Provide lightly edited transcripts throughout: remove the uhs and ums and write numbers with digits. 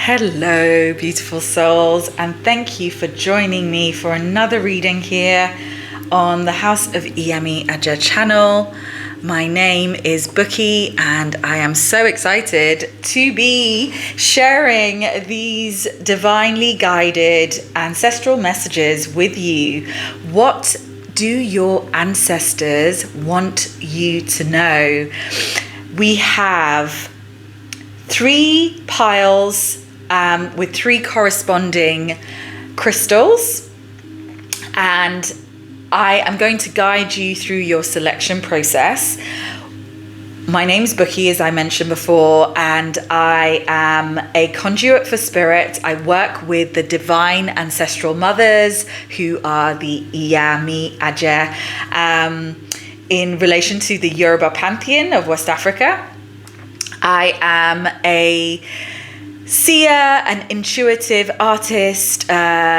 Hello, beautiful souls, and thank you for joining me for another reading here on the House of Agate channel. My name is Buki, and I am so excited to be sharing these divinely guided ancestral messages with you. What do your ancestors want you to know? We have 3 piles with 3 corresponding crystals, and I am going to guide you through your selection process. My name's Buki, as I mentioned before, and I am a conduit for spirit. I work with the divine ancestral mothers who are the Iyami Agate in relation to the Yoruba pantheon of West Africa. I am a seer, an intuitive artist,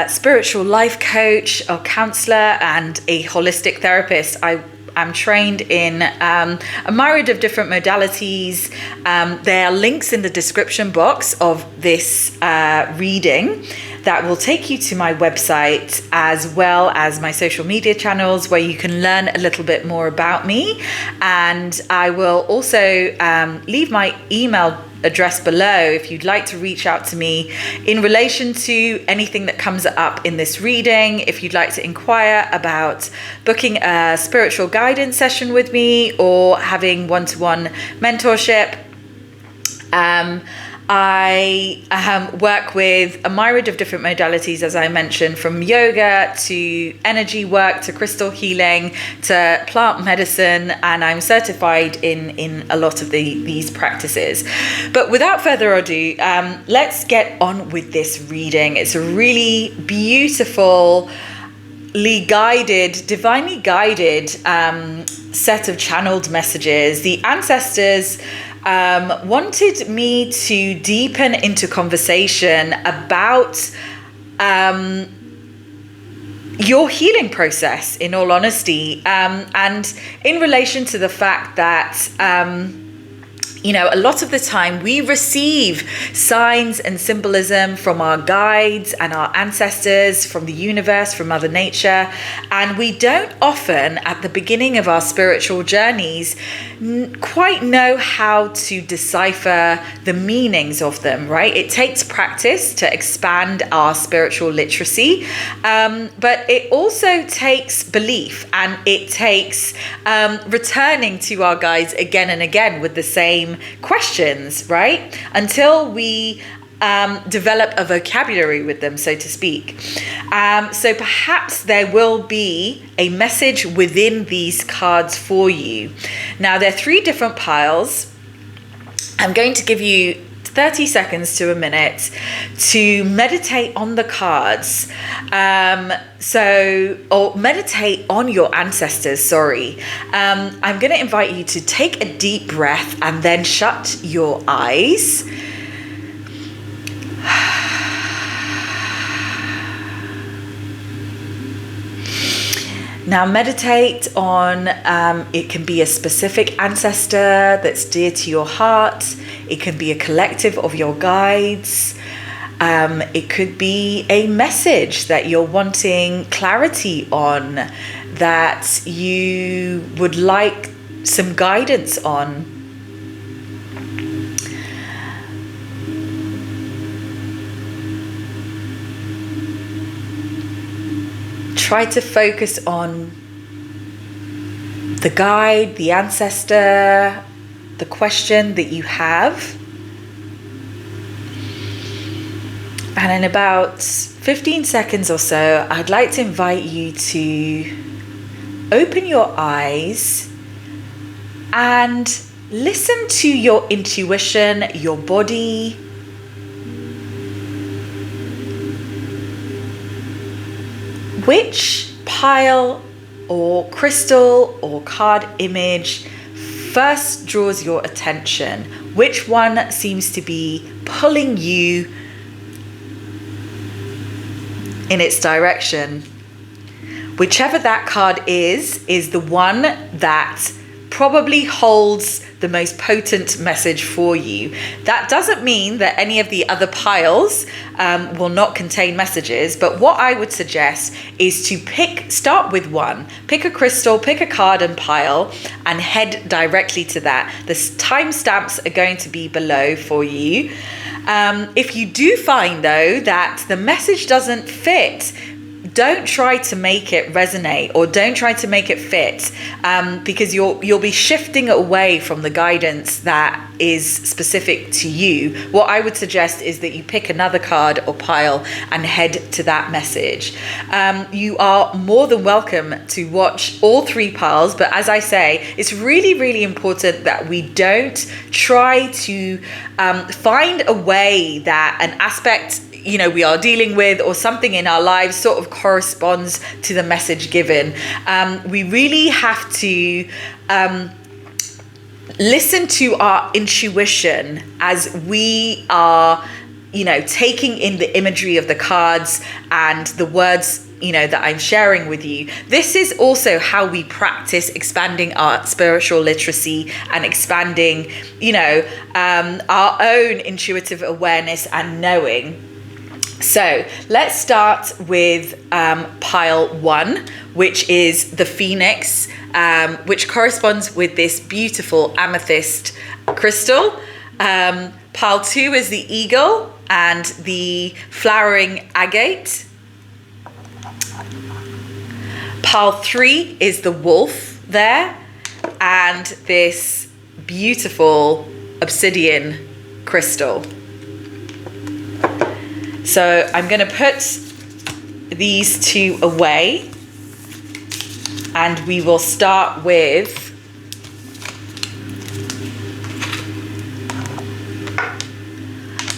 spiritual life coach, a counselor, and a holistic therapist. I am trained in a myriad of different modalities. There are links in the description box of this reading that will take you to my website, as well as my social media channels, where you can learn a little bit more about me. And I will also leave my email address below if you'd like to reach out to me in relation to anything that comes up in this reading. If you'd like to inquire about booking a spiritual guidance session with me or having one-to-one mentorship. I work with a myriad of different modalities, as I mentioned, from yoga to energy work to crystal healing to plant medicine, and I'm certified in a lot of these practices. But without further ado, let's get on with this reading. It's a really beautifully guided, divinely guided set of channeled messages. The ancestors wanted me to deepen into conversation about your healing process, in all honesty, and in relation to the fact that a lot of the time we receive signs and symbolism from our guides and our ancestors, from the universe, from Mother Nature, and we don't often, at the beginning of our spiritual journeys, quite know how to decipher the meanings of them, right? It takes practice to expand our spiritual literacy, but it also takes belief, and it takes returning to our guides again and again with the same questions, right? Until we develop a vocabulary with them, so to speak. So perhaps there will be a message within these cards for you. Now, there are 3 different piles. I'm going to give you 30 seconds to a minute to meditate on the cards. Or meditate on your ancestors, I'm going to invite you to take a deep breath and then shut your eyes. Now meditate on, it can be a specific ancestor that's dear to your heart. It can be a collective of your guides. It could be a message that you're wanting clarity on, that you would like some guidance on. Try to focus on the guide, the ancestor, the question that you have. And in about 15 seconds or so, I'd like to invite you to open your eyes and listen to your intuition, your body. Which pile or crystal or card image first draws your attention? Which one seems to be pulling you in its direction? Whichever that card is the one that probably holds the most potent message for you. That doesn't mean that any of the other piles will not contain messages, but what I would suggest is to start with one, pick a crystal, pick a card and pile, and head directly to that. The timestamps are going to be below for you. If you do find though that the message doesn't fit, don't try to make it resonate, or don't try to make it fit, because you'll be shifting away from the guidance that is specific to you. What I would suggest is that you pick another card or pile and head to that message. You are more than welcome to watch all three piles, but as I say, it's really, really important that we don't try to find a way that an aspect we are dealing with or something in our lives sort of corresponds to the message given. We really have to listen to our intuition as we are, taking in the imagery of the cards and the words, that I'm sharing with you. This is also how we practice expanding our spiritual literacy and expanding, our own intuitive awareness and knowing. So let's start with pile 1, which is the phoenix, which corresponds with this beautiful amethyst crystal. Pile 2 is the eagle and the flowering agate. Pile 3 is the wolf there, and this beautiful obsidian crystal. So I'm going to put these two away, and we will start with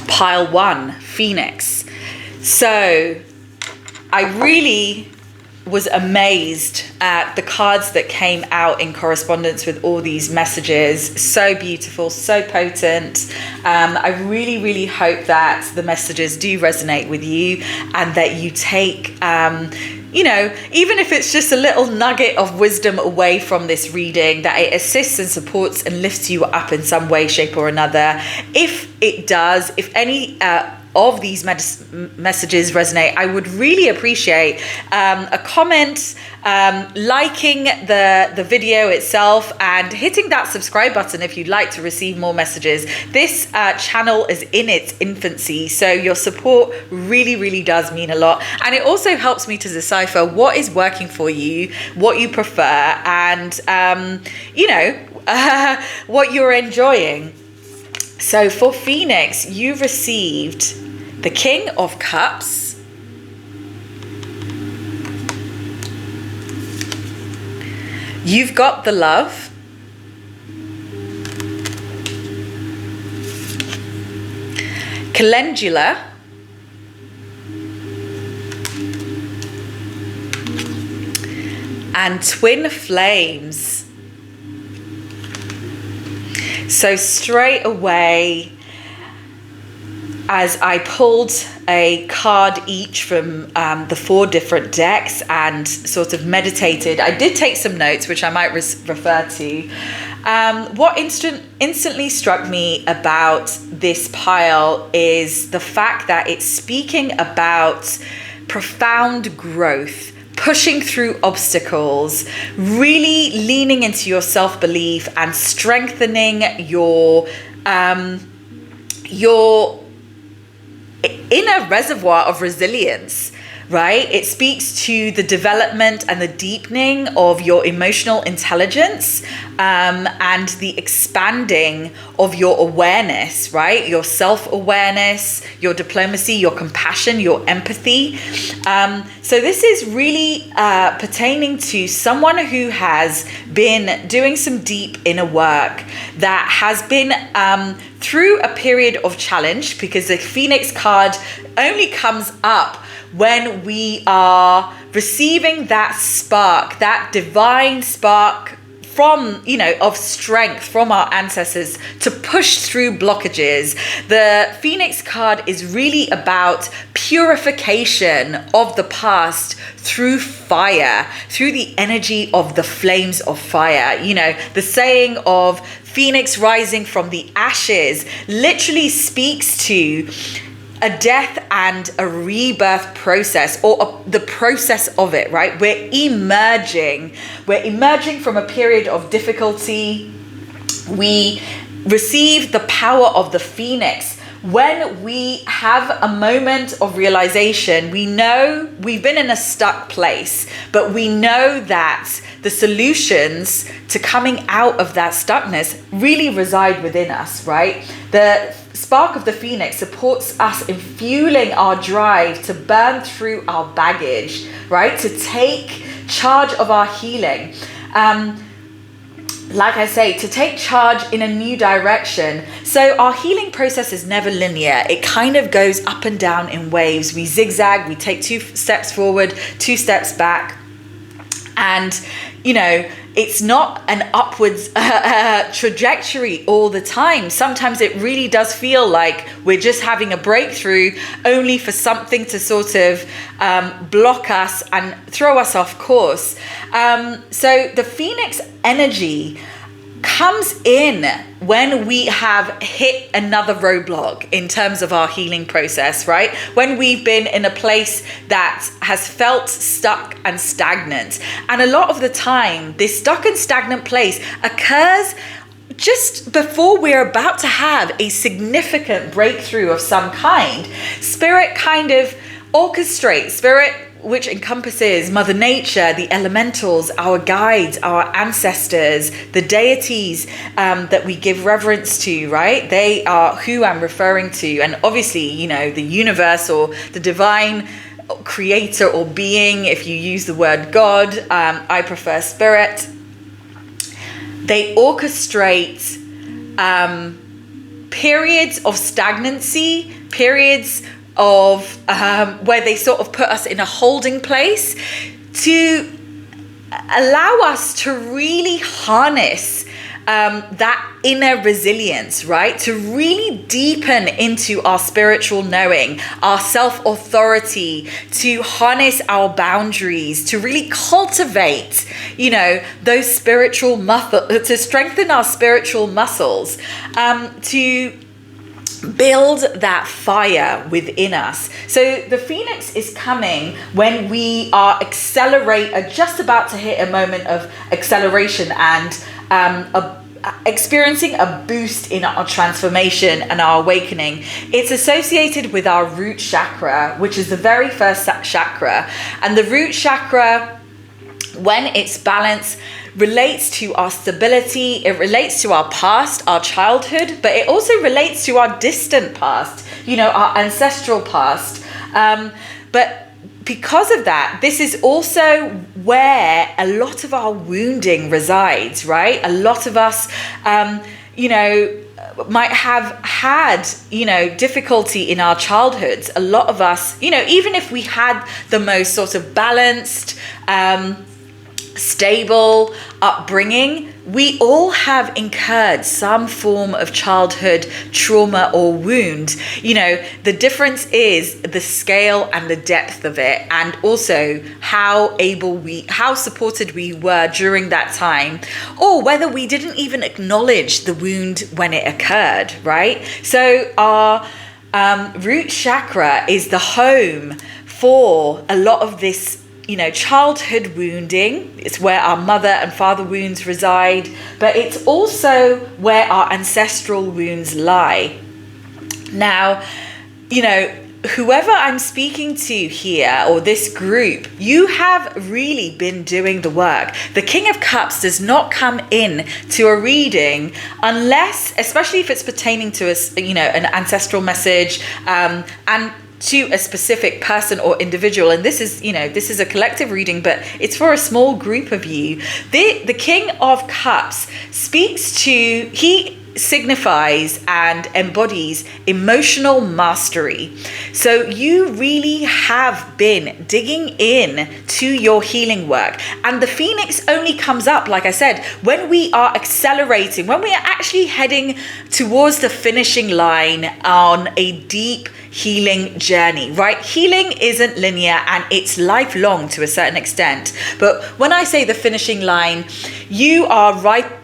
pile 1, phoenix. So I really was amazed at the cards that came out in correspondence with all these messages. So beautiful, so potent. I really, really hope that the messages do resonate with you, and that you take, even if it's just a little nugget of wisdom away from this reading, that it assists and supports and lifts you up in some way, shape or another. If it does, if any of these messages resonate, I would really appreciate a comment, liking the video itself, and hitting that subscribe button if you'd like to receive more messages. This channel is in its infancy, so your support really, really does mean a lot. And it also helps me to decipher what is working for you, what you prefer, and what you're enjoying. So for Phoenix, you received the King of Cups, you've got the Love, Calendula, and Twin Flames. So straight away, as I pulled a card each from the 4 different decks and sort of meditated, I did take some notes, which I might refer to. What instantly struck me about this pile is the fact that it's speaking about profound growth, pushing through obstacles, really leaning into your self-belief and strengthening your inner reservoir of resilience, right? It speaks to the development and the deepening of your emotional intelligence, and the expanding of your awareness, right? Your self-awareness, your diplomacy, your compassion, your empathy. So this is really pertaining to someone who has been doing some deep inner work, that has been through a period of challenge, because the Phoenix card only comes up when we are receiving that spark, that divine spark from, of strength from our ancestors to push through blockages. The Phoenix card is really about purification of the past through fire, through the energy of the flames of fire. The saying of Phoenix rising from the ashes literally speaks to a death and a rebirth process, or the process of it, right? We're emerging from a period of difficulty. We receive the power of the Phoenix when we have a moment of realization. We know we've been in a stuck place, but we know that the solutions to coming out of that stuckness really reside within us, right? The spark of the Phoenix supports us in fueling our drive to burn through our baggage, right? To take charge of our healing. Like I say, to take charge in a new direction. So our healing process is never linear. It kind of goes up and down in waves. We zigzag, we take 2 steps forward, 2 steps back. And, it's not an upwards trajectory all the time. Sometimes it really does feel like we're just having a breakthrough, only for something to sort of block us and throw us off course. So the Phoenix energy comes in when we have hit another roadblock in terms of our healing process, right? When we've been in a place that has felt stuck and stagnant. And a lot of the time, this stuck and stagnant place occurs just before we're about to have a significant breakthrough of some kind. Spirit kind of orchestrates, which encompasses Mother Nature, the elementals, our guides, our ancestors, the deities that we give reverence to, right? They are who I'm referring to. And obviously, the universe or the divine creator or being, if you use the word God, I prefer spirit. They orchestrate periods of stagnancy, periods of where they sort of put us in a holding place to allow us to really harness that inner resilience, right? To really deepen into our spiritual knowing, our self-authority, to harness our boundaries, to really cultivate, those spiritual muscles, to strengthen our spiritual muscles, to build that fire within us. So the Phoenix is coming when we are just about to hit a moment of acceleration and experiencing a boost in our transformation and our awakening. It's associated with our root chakra, which is the very first chakra. And the root chakra, when it's balanced, relates to our stability, it relates to our past, our childhood, but it also relates to our distant past, our ancestral past. But because of that, this is also where a lot of our wounding resides, right? A lot of us, might have had, difficulty in our childhoods. A lot of us, even if we had the most sort of balanced, stable upbringing, we all have incurred some form of childhood trauma or wound. The difference is the scale and the depth of it, and also how supported we were during that time, or whether we didn't even acknowledge the wound when it occurred, right? So our root chakra is the home for a lot of this childhood wounding. It's where our mother and father wounds reside, but it's also where our ancestral wounds lie. Now, whoever I'm speaking to here, or this group, you have really been doing the work. The King of Cups does not come in to a reading unless, especially if it's pertaining to an ancestral message, and to a specific person or individual. And this is a collective reading, but it's for a small group of you. The King of Cups speaks to, he signifies and embodies emotional mastery. So you really have been digging in to your healing work. And the phoenix only comes up, like I said, when we are accelerating, when we are actually heading towards the finishing line on a deep healing journey, right? Healing isn't linear and it's lifelong to a certain extent. But when I say the finishing line, you are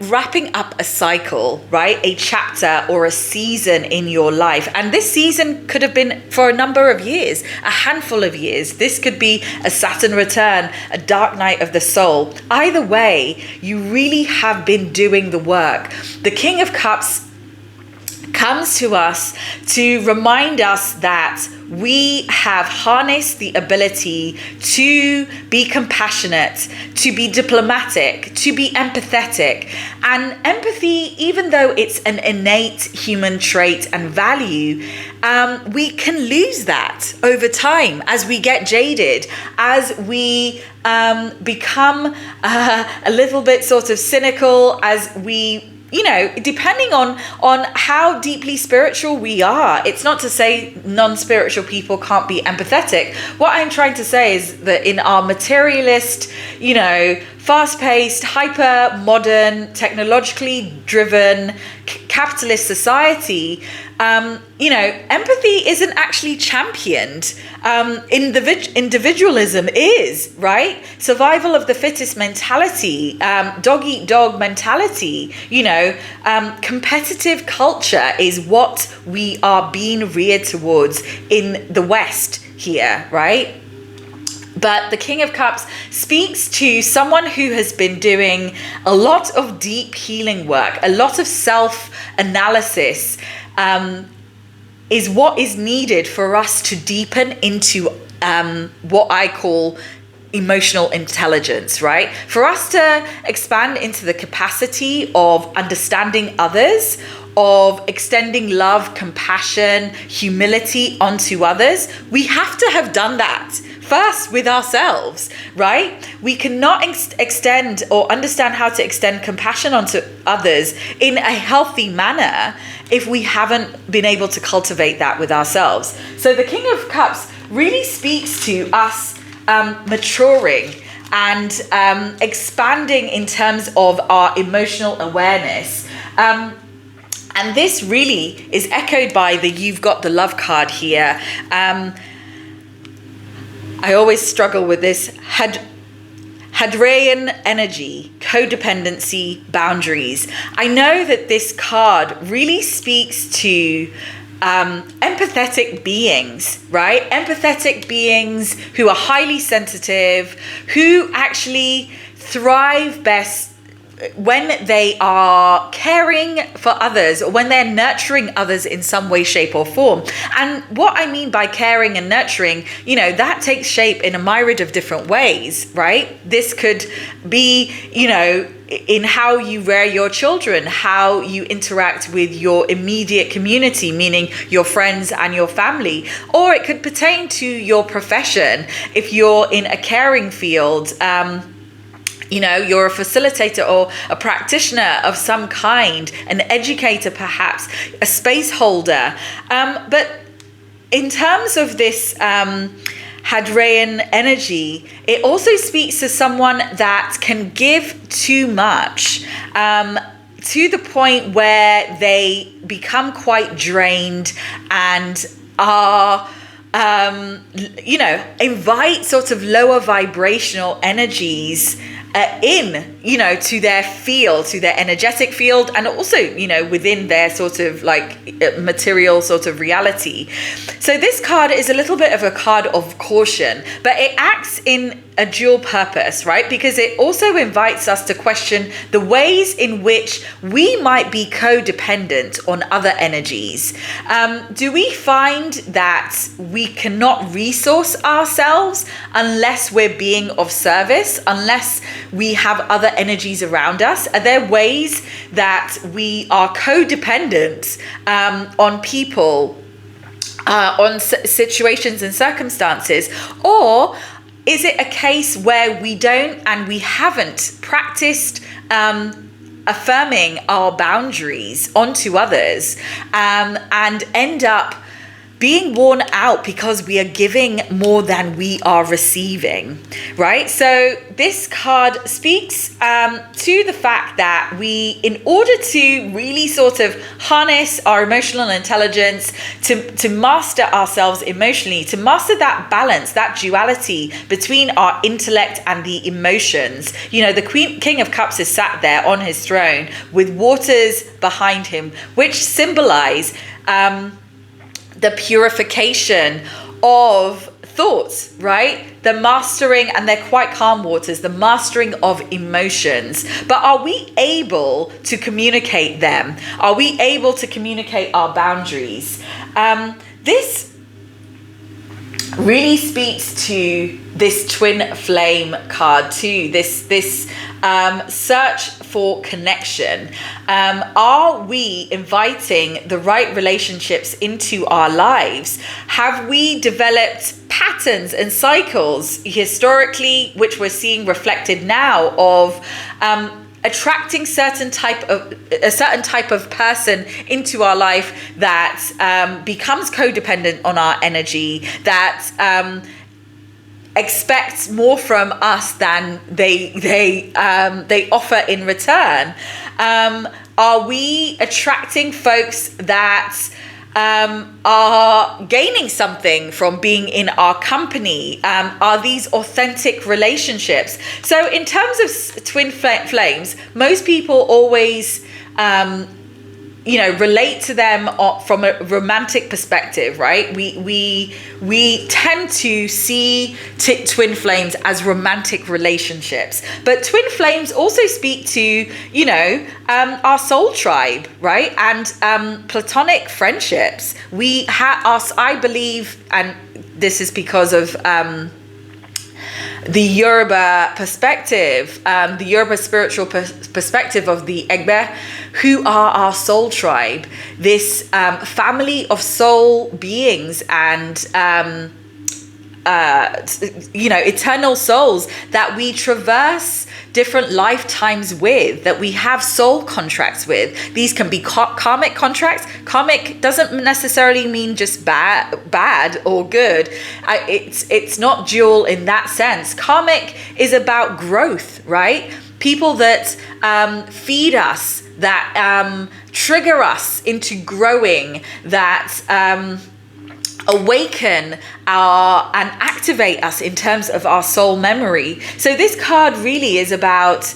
wrapping up a cycle, right? A chapter or a season in your life. And this season could have been for a number of years, a handful of years. This could be a Saturn return, a dark night of the soul. Either way, you really have been doing the work. The King of Cups comes to us to remind us that we have harnessed the ability to be compassionate, to be diplomatic, to be empathetic. And empathy, even though it's an innate human trait and value, we can lose that over time as we get jaded, as we become a little bit sort of cynical, as we, you know, depending on how deeply spiritual we are. It's not to say non-spiritual people can't be empathetic. What I'm trying to say is that in our materialist, you know, fast-paced, hyper-modern, technologically driven, capitalist society, you know, empathy isn't actually championed. Individualism is, right? Survival of the fittest mentality, dog-eat-dog mentality, you know, competitive culture is what we are being reared towards in the West here, right? But the King of Cups speaks to someone who has been doing a lot of deep healing work, a lot of self-analysis, is what is needed for us to deepen into what I call emotional intelligence, right? For us to expand into the capacity of understanding others, of extending love, compassion, humility onto others, we have to have done that first with ourselves, right? We cannot extend or understand how to extend compassion onto others in a healthy manner if we haven't been able to cultivate that with ourselves. So the King of Cups really speaks to us maturing and expanding in terms of our emotional awareness. And this really is echoed by the You've Got the Love card here. I always struggle with this. Hadrian energy, codependency, boundaries. I know that this card really speaks to empathetic beings, right? Empathetic beings who are highly sensitive, who actually thrive best when they are caring for others, or when they're nurturing others in some way, shape or form. And what I mean by caring and nurturing, you know, that takes shape in a myriad of different ways, right? This could be, you know, in how you rear your children, how you interact with your immediate community, meaning your friends and your family. Or it could pertain to your profession. If you're in a caring field, you know, you're a facilitator or a practitioner of some kind, an educator perhaps, a space holder. But in terms of this Hadrian energy, it also speaks to someone that can give too much, to the point where they become quite drained and are you know, invite sort of lower vibrational energies in, you know, to their field, to their energetic field, and also, you know, within their sort of like material sort of reality. So this card is a little bit of a card of caution, but it acts in a dual purpose, right? Because it also invites us to question the ways in which we might be codependent on other energies. Do we find that we cannot resource ourselves unless we're being of service, unless we have other energies around us? Are there ways that we are codependent on people, on situations and circumstances? Or is it a case where we don't and we haven't practiced affirming our boundaries onto others, and end up being worn out because we are giving more than we are receiving, right? So this card speaks to the fact that we, in order to really sort of harness our emotional intelligence, to master ourselves emotionally, to master that balance, that duality between our intellect and the emotions. You know, the King of Cups is sat there on his throne with waters behind him, which symbolize the purification of thoughts, right? The mastering, and they're quite calm waters, the mastering of emotions. But are we able to communicate them? Are we able to communicate our boundaries? This really speaks to this twin flame card too, this search for connection. Are we inviting the right relationships into our lives? Have we developed patterns and cycles historically, which we're seeing reflected now, of attracting a certain type of person into our life that becomes codependent on our energy, that expects more from us than they offer in return? Are we attracting folks that are gaining something from being in our company? Are these authentic relationships? So in terms of twin flames, most people always relate to them from a romantic perspective, right? We tend to see twin flames as romantic relationships, but twin flames also speak to, our soul tribe, right? And platonic friendships. I believe, and this is because of the Yoruba perspective, the Yoruba spiritual perspective of the Egbe, who are our soul tribe, this family of soul beings and eternal souls that we traverse different lifetimes with, that we have soul contracts with. These can be karmic contracts. Karmic doesn't necessarily mean just bad or good. It's not dual in that sense. Karmic is about growth, right? People that feed us, that trigger us into growing, that awaken and activate us in terms of our soul memory. So this card really is about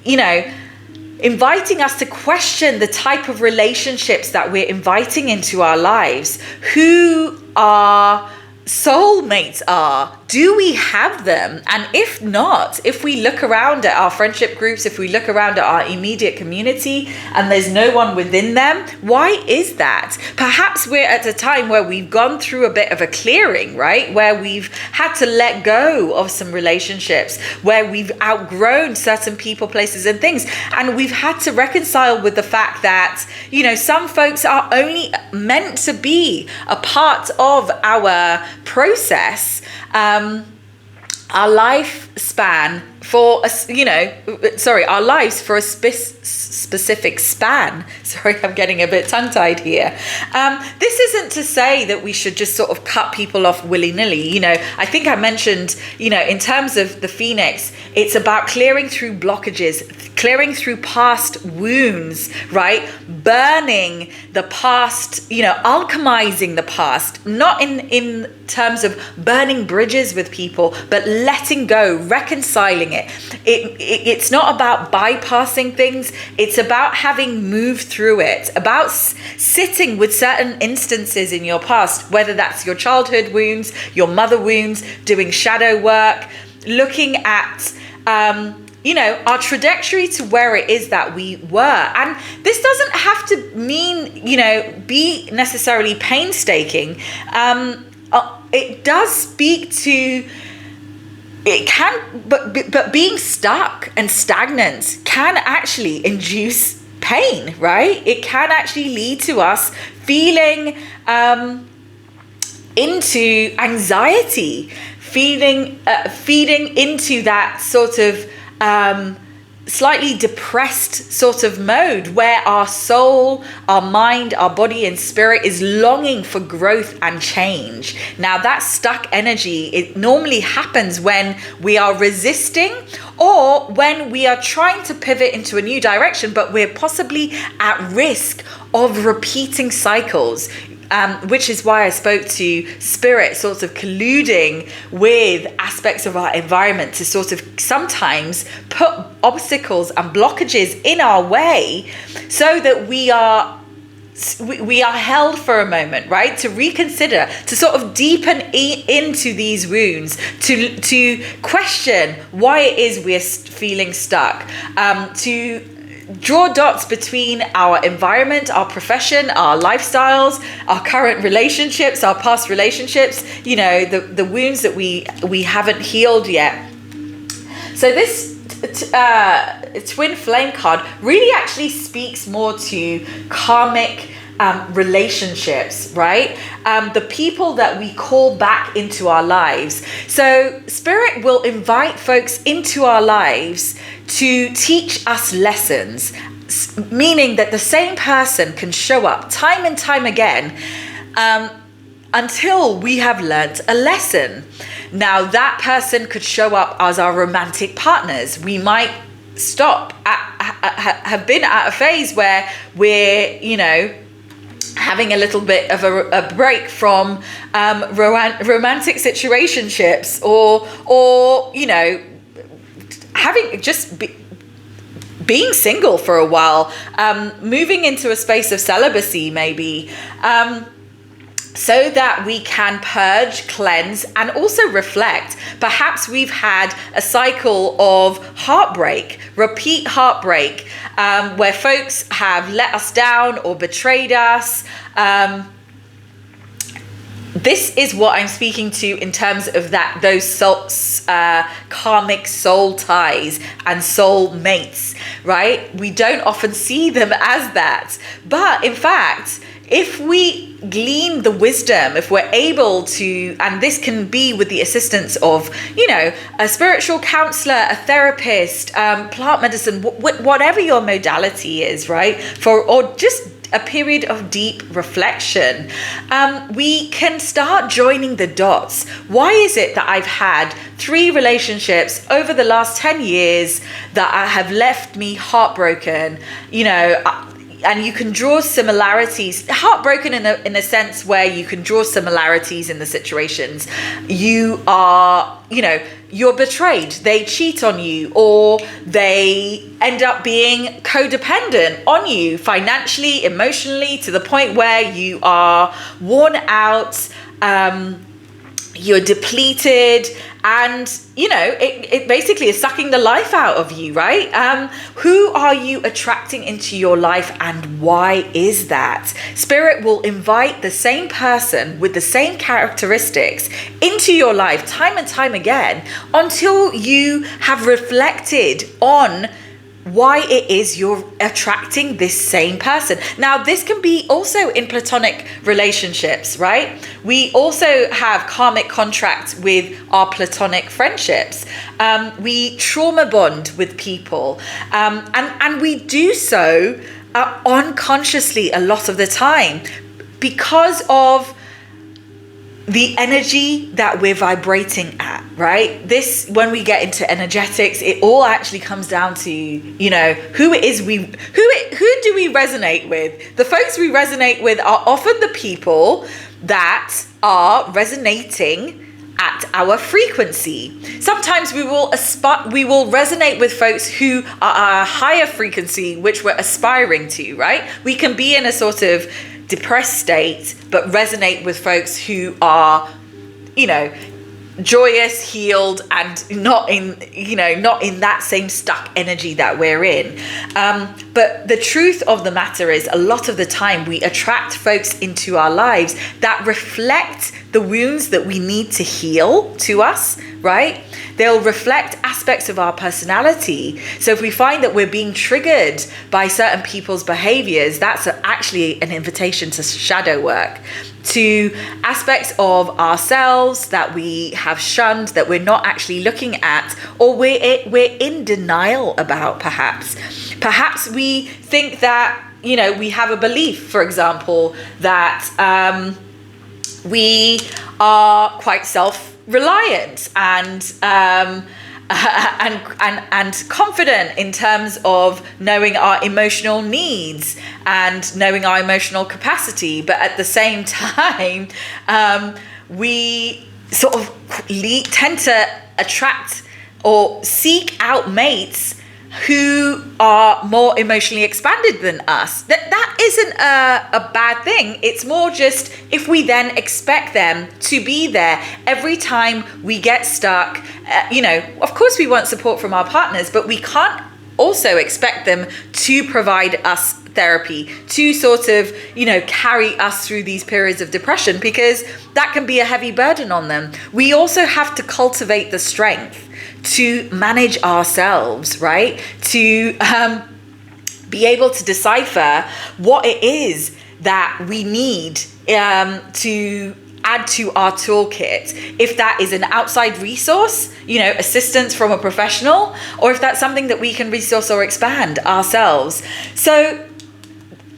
inviting us to question the type of relationships that we're inviting into our lives. Who our soulmates are. Do we have them? And if not, if we look around at our friendship groups, if we look around at our immediate community and there's no one within them, why is that? Perhaps we're at a time where we've gone through a bit of a clearing, right? Where we've had to let go of some relationships, where we've outgrown certain people, places and things. And we've had to reconcile with the fact that, some folks are only meant to be a part of our process, our lifespan for our lives for a specific span. Sorry, I'm getting a bit tongue-tied here. This isn't to say that we should just sort of cut people off willy-nilly. I think I mentioned, in terms of the Phoenix, it's about clearing through blockages, clearing through past wounds, right? Burning the past, alchemizing the past, not in terms of burning bridges with people, but letting go, reconciling it. It's not about bypassing things. It's about having moved through it, about sitting with certain instances in your past, whether that's your childhood wounds, your mother wounds, doing shadow work, looking at our trajectory to where it is that we were. And this doesn't have to mean, be necessarily painstaking. It does speak to, it can, but being stuck and stagnant can actually induce pain, right? It can actually lead to us feeling into anxiety, feeding into that sort of slightly depressed sort of mode where our soul, our mind, our body and spirit is longing for growth and change. Now that stuck energy, it normally happens when we are resisting or when we are trying to pivot into a new direction, but we're possibly at risk of repeating cycles. Which is why I spoke to spirit sort of colluding with aspects of our environment to sort of sometimes put obstacles and blockages in our way so that we are held for a moment, right? To reconsider, to sort of deepen into these wounds, to question why it is we're feeling stuck, to draw dots between our environment, our profession, our lifestyles, our current relationships, our past relationships, you know, the wounds that we haven't healed yet. So this twin flame card really actually speaks more to karmic relationships, right? The people that we call back into our lives. So spirit will invite folks into our lives to teach us lessons, meaning that the same person can show up time and time again until we have learnt a lesson. Now that person could show up as our romantic partners. We might have been at a phase where we're, you know, having a little bit of a break from romantic situationships, or you know, having just being single for a while, moving into a space of celibacy maybe, so that we can purge, cleanse, and also reflect. Perhaps we've had a cycle of heartbreak, repeat heartbreak, where folks have let us down or betrayed us. This is what I'm speaking to in terms of those karmic soul ties and soul mates, right? We don't often see them as that. But in fact, if we glean the wisdom, if we're able to, and this can be with the assistance of, you know, a spiritual counselor, a therapist, plant medicine, whatever your modality is, right? Or just a period of deep reflection, we can start joining the dots. Why is it that I've had 3 relationships over the last 10 years that have left me heartbroken? You know, and you can draw similarities, heartbroken in a sense where you can draw similarities in the situations. You are, you know, you're betrayed, they cheat on you, or they end up being codependent on you financially, emotionally, to the point where you are worn out, you're depleted, and you know it basically is sucking the life out of you, right? Who are you attracting into your life, and why is that? Spirit will invite the same person with the same characteristics into your life time and time again until you have reflected on why it is you're attracting this same person. Now, this can be also in platonic relationships, right? We also have karmic contracts with our platonic friendships. We trauma bond with people, and we do so unconsciously a lot of the time because of the energy that we're vibrating at, right? This, when we get into energetics, it all actually comes down to, you know, who do we resonate with? The folks we resonate with are often the people that are resonating at our frequency. Sometimes we will resonate with folks who are a higher frequency, which we're aspiring to, right? We can be in a sort of depressed state, but resonate with folks who are, you know, joyous, healed, and not in that same stuck energy that we're in. But the truth of the matter is, a lot of the time we attract folks into our lives that reflect the wounds that we need to heal to us, right? They'll reflect aspects of our personality. So if we find that we're being triggered by certain people's behaviors, that's actually an invitation to shadow work, to aspects of ourselves that we have shunned, that we're not actually looking at, or we're in denial about, perhaps. Perhaps we think that, we have a belief, for example, that we are quite self-reliant and confident in terms of knowing our emotional needs and knowing our emotional capacity. But at the same time, we sort of tend to attract or seek out mates who are more emotionally expanded than us. That isn't a bad thing. It's more just if we then expect them to be there every time we get stuck. Of course we want support from our partners, but we can't also expect them to provide us therapy, to sort of, carry us through these periods of depression, because that can be a heavy burden on them. We also have to cultivate the strength to manage ourselves, right? To be able to decipher what it is that we need to add to our toolkit. If that is an outside resource, assistance from a professional, or if that's something that we can resource or expand ourselves. So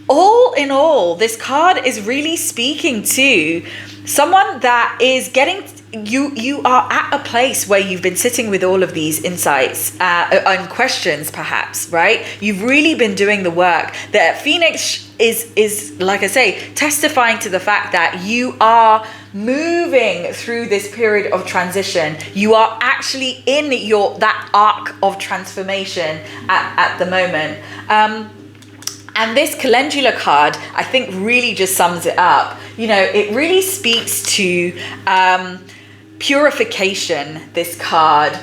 all in all, this card is really speaking to someone that is getting, you are at a place where you've been sitting with all of these insights and questions, perhaps, right? You've really been doing the work. That Phoenix is, like I say, testifying to the fact that you are moving through this period of transition. You are actually in that arc of transformation at the moment. And this calendula card, I think, really just sums it up. It really speaks to purification, this card.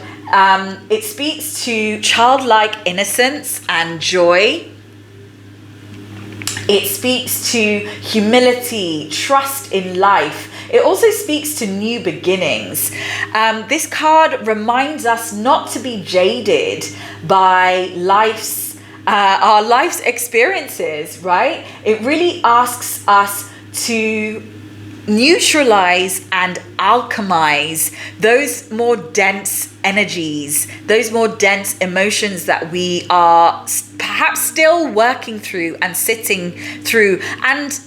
It speaks to childlike innocence and joy. It speaks to humility, trust in life. It also speaks to new beginnings. This card reminds us not to be jaded by our life's experiences, right? It really asks us to neutralize and alchemize those more dense energies, those more dense emotions that we are perhaps still working through and sitting through and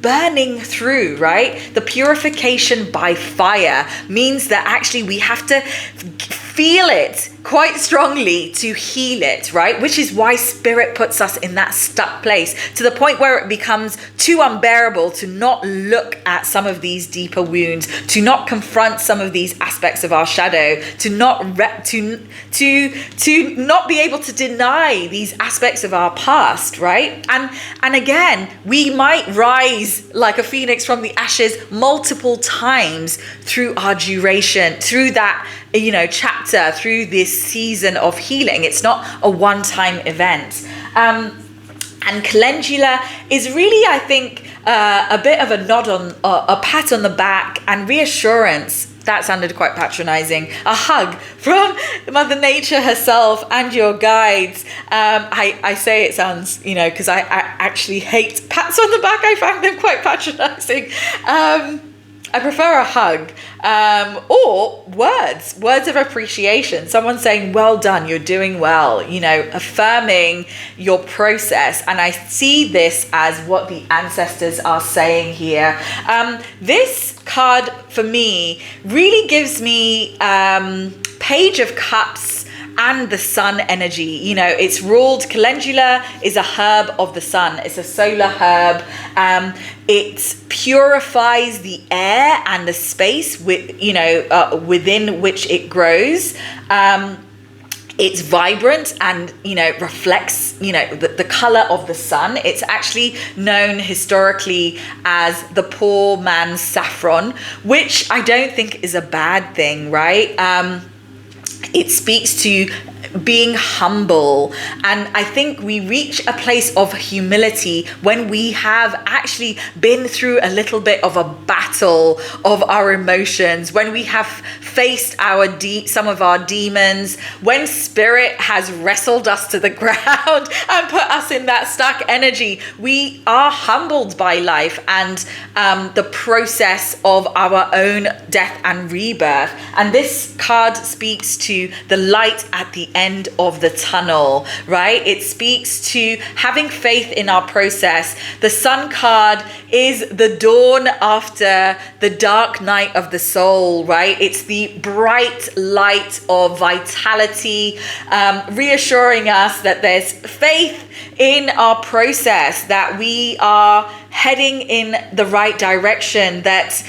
burning through, right? The purification by fire means that actually we have to feel it quite strongly to heal it, right? Which is why spirit puts us in that stuck place, to the point where it becomes too unbearable to not look at some of these deeper wounds, to not confront some of these aspects of our shadow, to not be able to deny these aspects of our past, right? And again, we might rise like a phoenix from the ashes multiple times through our duration, through that chapter, through this season of healing. It's not a one-time event. And calendula is really, I think, a bit of a nod on, a pat on the back and reassurance. That sounded quite patronizing. A hug from Mother Nature herself and your guides. I say it sounds, because I actually hate pats on the back. I find them quite patronizing. I prefer a hug or words of appreciation. Someone saying, well done, you're doing well, affirming your process. And I see this as what the ancestors are saying here. This card for me really gives me Page of Cups and the sun energy. It's ruled, calendula is a herb of the sun. It's a solar herb. It purifies the air and the space within which it grows. It's vibrant and, reflects, the color of the sun. It's actually known historically as the poor man's saffron, which I don't think is a bad thing, right? It speaks to being humble. And I think we reach a place of humility when we have actually been through a little bit of a battle of our emotions, when we have faced some of our demons, when spirit has wrestled us to the ground and put us in that stuck energy. We are humbled by life and the process of our own death and rebirth. And this card speaks to the light at the end of the tunnel, right? It speaks to having faith in our process. The Sun card is the dawn after the dark night of the soul, right? It's the bright light of vitality, reassuring us that there's faith in our process, that we are heading in the right direction, that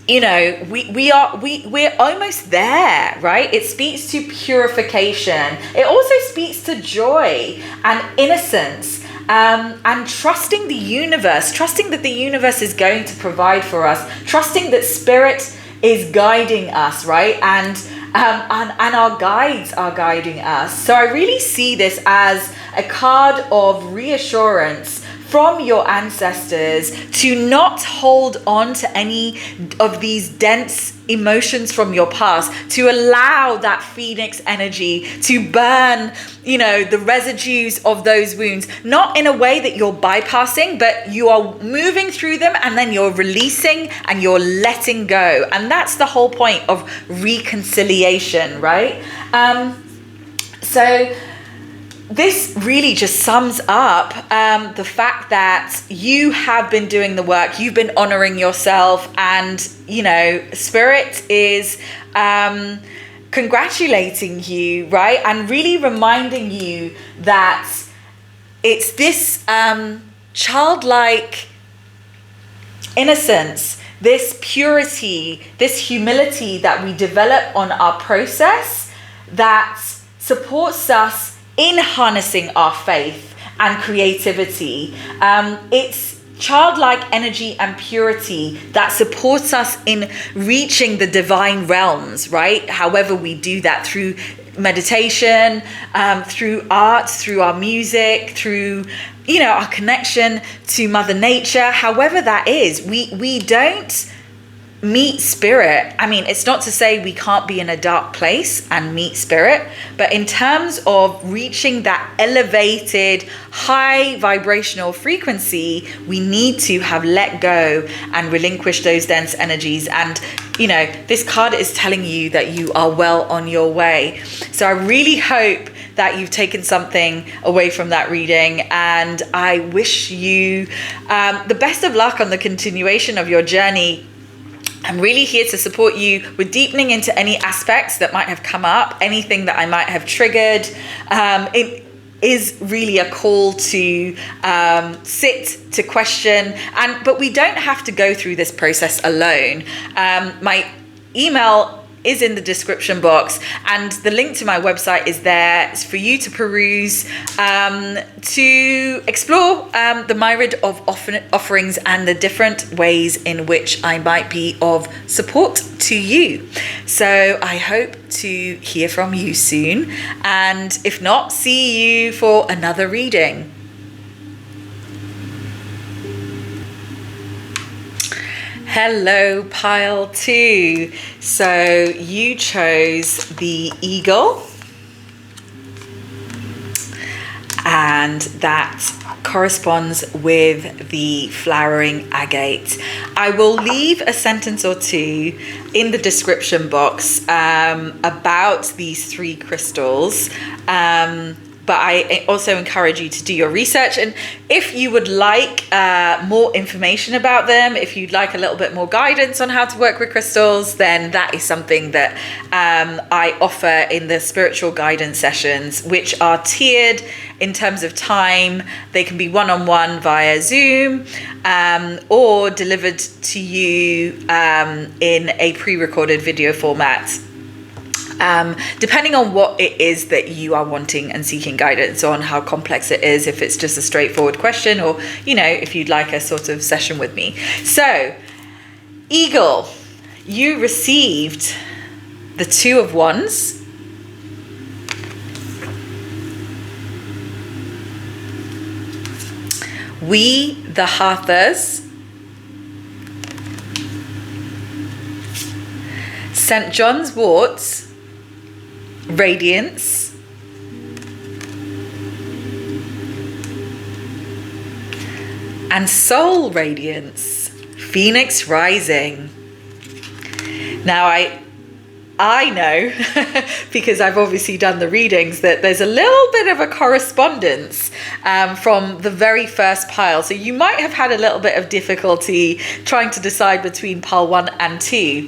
we're almost there, right? It speaks to purification. It also speaks to joy and innocence, and trusting the universe, trusting that the universe is going to provide for us, trusting that spirit is guiding us, right? And our guides are guiding us. So I really see this as a card of reassurance from your ancestors to not hold on to any of these dense emotions from your past, to allow that phoenix energy to burn, the residues of those wounds, not in a way that you're bypassing, but you are moving through them and then you're releasing and you're letting go. And that's the whole point of reconciliation, right? So this really just sums up the fact that you have been doing the work, you've been honoring yourself, and spirit is congratulating you, right? And really reminding you that it's this childlike innocence, this purity, this humility that we develop on our process that supports us in harnessing our faith and creativity. It's childlike energy and purity that supports us in reaching the divine realms, right? However we do that, through meditation, through art, through our music, through our connection to Mother Nature. However that is, we don't meet spirit. I mean, it's not to say we can't be in a dark place and meet spirit, but in terms of reaching that elevated, high vibrational frequency, we need to have let go and relinquish those dense energies. And this card is telling you that you are well on your way. So I really hope that you've taken something away from that reading, and I wish you the best of luck on the continuation of your journey. I'm really here to support you with deepening into any aspects that might have come up, anything that I might have triggered. It is really a call to sit, to question, but we don't have to go through this process alone. My email is in the description box, and the link to my website is there. It's for you to peruse, to explore the myriad of offerings and the different ways in which I might be of support to you. So I hope to hear from you soon, and if not, see you for another reading. Hello, pile 2. So you chose the eagle, and that corresponds with the flowering agate. I will leave a sentence or two in the description box about these 3 crystals. But I also encourage you to do your research. And if you would like more information about them, if you'd like a little bit more guidance on how to work with crystals, then that is something that I offer in the spiritual guidance sessions, which are tiered in terms of time. They can be one-on-one via Zoom, or delivered to you in a pre-recorded video format. Depending on what it is that you are wanting and seeking guidance on, how complex it is, if it's just a straightforward question, or if you'd like a sort of session with me. So Eagle, you received the 2 of Wands, We, the Hearthers. St. John's Wort, Radiance. And Soul Radiance, Phoenix Rising. Now I know, because I've obviously done the readings, that there's a little bit of a correspondence from the very first pile. So you might have had a little bit of difficulty trying to decide between pile 1 and 2.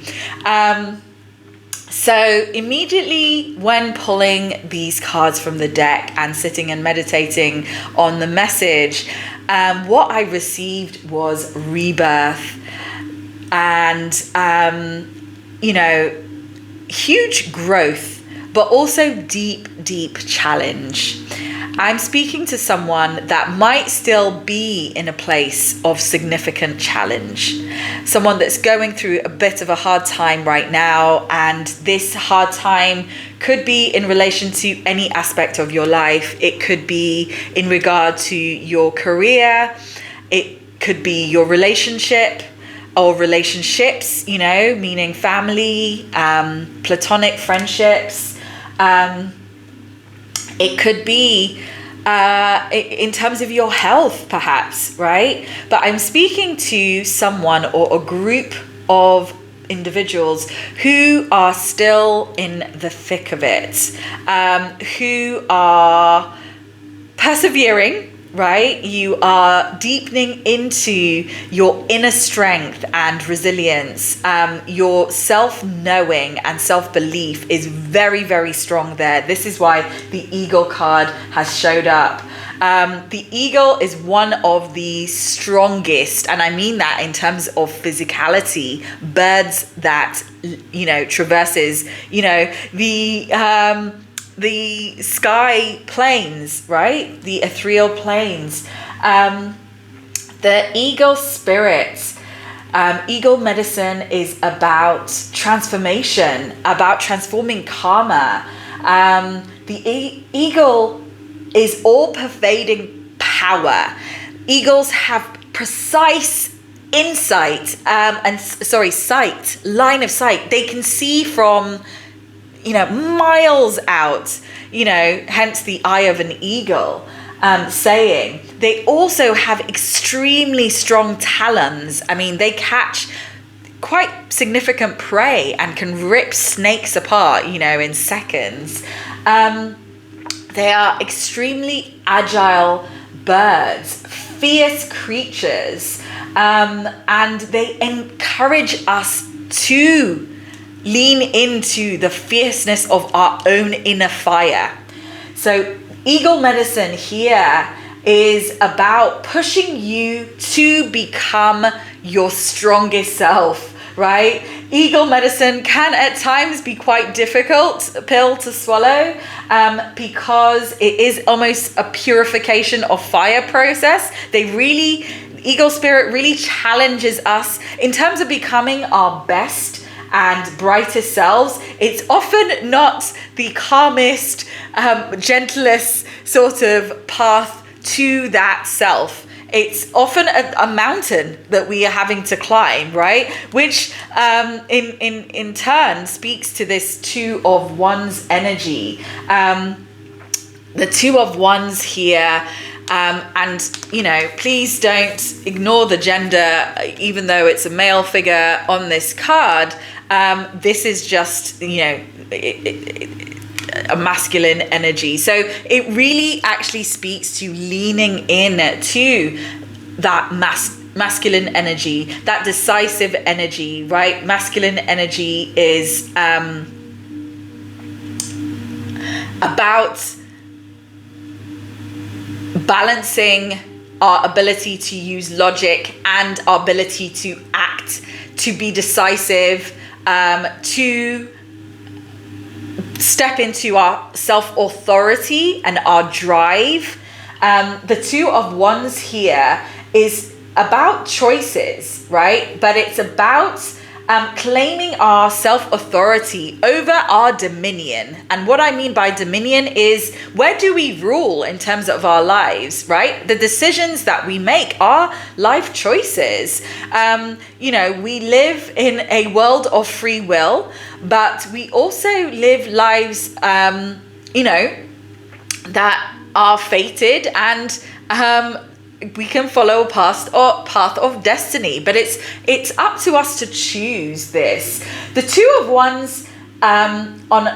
So immediately when pulling these cards from the deck and sitting and meditating on the message, what I received was rebirth and, huge growth, but also deep challenge. I'm speaking to someone that might still be in a place of significant challenge, someone that's going through a bit of a hard time right now, and this hard time could be in relation to any aspect of your life. It could be in regard to your career, it could be your relationship or relationships, meaning family, platonic friendships. It could be in terms of your health, perhaps, right? But I'm speaking to someone or a group of individuals who are still in the thick of it, who are persevering, right? You are deepening into your inner strength and resilience. Your self-knowing and self-belief is very strong there. This is why the Eagle card has showed up. The eagle is one of the strongest, and I mean that in terms of physicality, birds that, traverses, the sky planes, right? The ethereal planes. The eagle spirit, eagle medicine is about transformation, about transforming karma. The eagle is all-pervading power. Eagles have precise insight, sight, line of sight. They can see from miles out, hence the eye of an eagle saying. They also have extremely strong talons. I mean, they catch quite significant prey and can rip snakes apart, in seconds. They are extremely agile birds, fierce creatures, and they encourage us to lean into the fierceness of our own inner fire. So eagle medicine here is about pushing you to become your strongest self, right? Eagle medicine can at times be quite difficult pill to swallow because it is almost a purification of fire process. Eagle spirit really challenges us in terms of becoming our best and brightest selves. It's often not the calmest, gentlest sort of path to that self. It's often a mountain that we are having to climb, right? Which in turn speaks to this Two of Wands energy. The Two of Wands here, and please don't ignore the gender, even though it's a male figure on this card. This is just, a masculine energy. So it really actually speaks to leaning in to that masculine energy, that decisive energy, right? Masculine energy is about balancing our ability to use logic and our ability to act, to be decisive, to step into our self-authority and our drive. The Two of Wands here is about choices, right? But it's about claiming our self-authority over our dominion. And what I mean by dominion is, where do we rule in terms of our lives, right? The decisions that we make, our life choices. We live in a world of free will, but we also live lives, that are fated, and we can follow a path of destiny, but it's up to us to choose this. The Two of Wands, on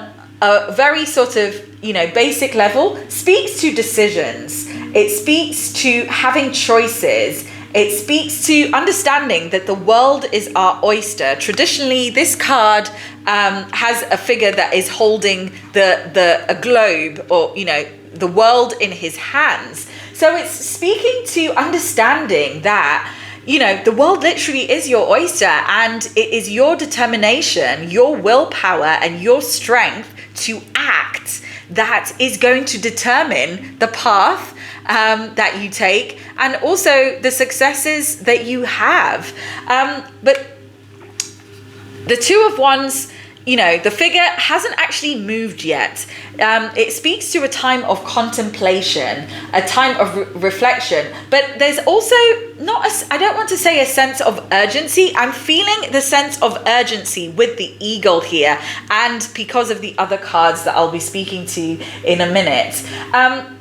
a very sort of basic level, speaks to decisions. It speaks to having choices. It speaks to understanding that the world is our oyster. Traditionally, this card has a figure that is holding a globe, or the world in his hands. So it's speaking to understanding that the world literally is your oyster, and it is your determination, your willpower, and your strength to act that is going to determine the path that you take, and also the successes that you have. But the Two of Wands, the figure hasn't actually moved yet. It speaks to a time of contemplation, a time of reflection, but there's also I don't want to say a sense of urgency. I'm feeling the sense of urgency with the eagle here, and because of the other cards that I'll be speaking to in a minute.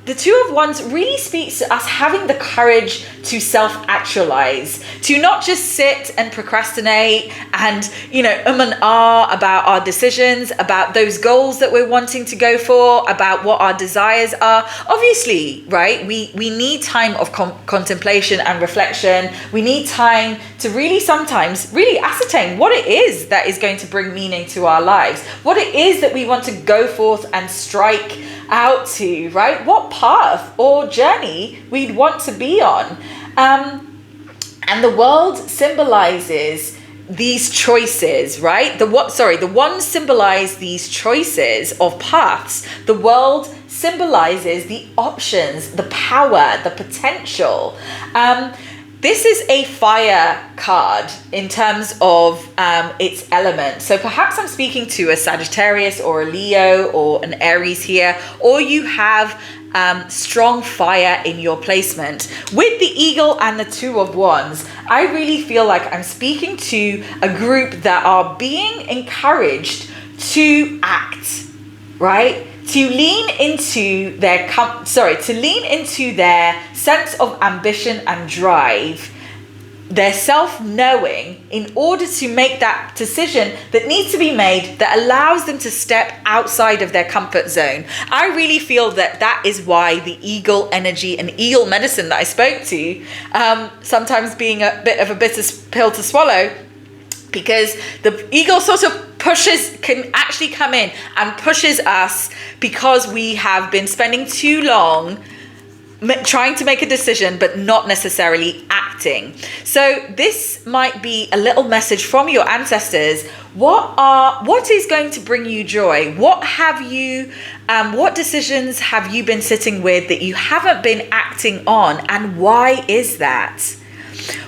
The Two of Wands really speaks to us having the courage to self-actualize, to not just sit and procrastinate and, and ah about our decisions, about those goals that we're wanting to go for, about what our desires are. Obviously, right, we need time of contemplation and reflection. We need time to sometimes really ascertain what it is that is going to bring meaning to our lives, what it is that we want to go forth and strike out to, right? What path or journey we'd want to be on. And the world symbolizes these choices, right? The wands symbolize these choices of paths. The world symbolizes the options, the power, the potential. This is a fire card in terms of its element. So perhaps I'm speaking to a Sagittarius or a Leo or an Aries here, or you have strong fire in your placement. With the eagle and the Two of Wands, I really feel like I'm speaking to a group that are being encouraged to act, right? To lean into their sense of ambition and drive, their self-knowing, in order to make that decision that needs to be made that allows them to step outside of their comfort zone. I really feel that is why the eagle energy and eagle medicine that I spoke to, sometimes being a bit of a bitter pill to swallow, because the eagle sort of can actually come in and pushes us because we have been spending too long trying to make a decision but not necessarily acting. So this might be a little message from your ancestors. What is going to bring you joy? What decisions have you been sitting with that you haven't been acting on, and why is that?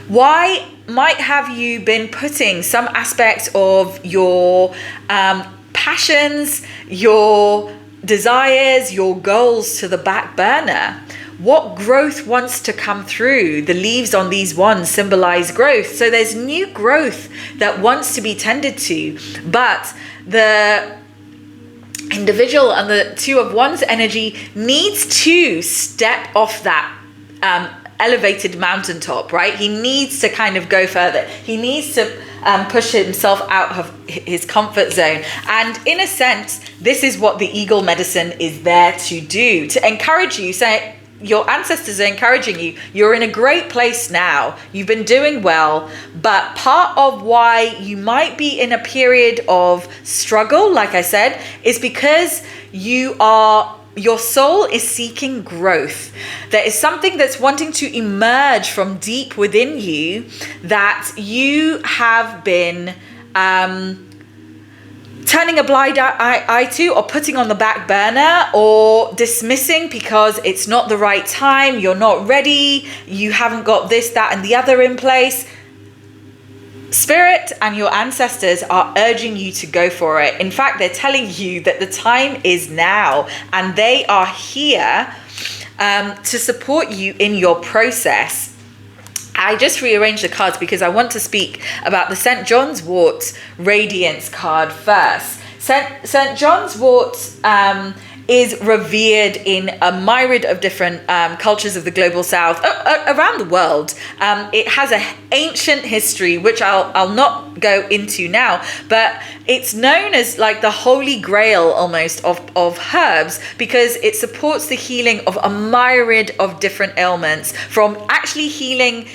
Why might have you been putting some aspects of your passions, your desires, your goals to the back burner? What growth wants to come through? The leaves on these wands symbolize growth. So there's new growth that wants to be tended to, but the individual and the Two of Wands energy needs to step off that elevated mountaintop, right? He needs to kind of go further. He needs to push himself out of his comfort zone. And in a sense, this is what the eagle medicine is there to do, to encourage you. Say, your ancestors are encouraging you. You're in a great place now. You've been doing well, but part of why you might be in a period of struggle, like I said, is because your soul is seeking growth. There is something that's wanting to emerge from deep within you that you have been turning a blind eye to, or putting on the back burner, or dismissing because it's not the right time, you're not ready, you haven't got this, that, and the other in place. Spirit and your ancestors are urging you to go for it. In fact, they're telling you that the time is now, and they are here to support you in your process. I just rearranged the cards because I want to speak about the St. John's Wort Radiance card first. St. John's Wort is revered in a myriad of different cultures of the global south, around the world. It has an ancient history, which I'll not go into now, but it's known as like the holy grail almost of herbs, because it supports the healing of a myriad of different ailments, from actually healing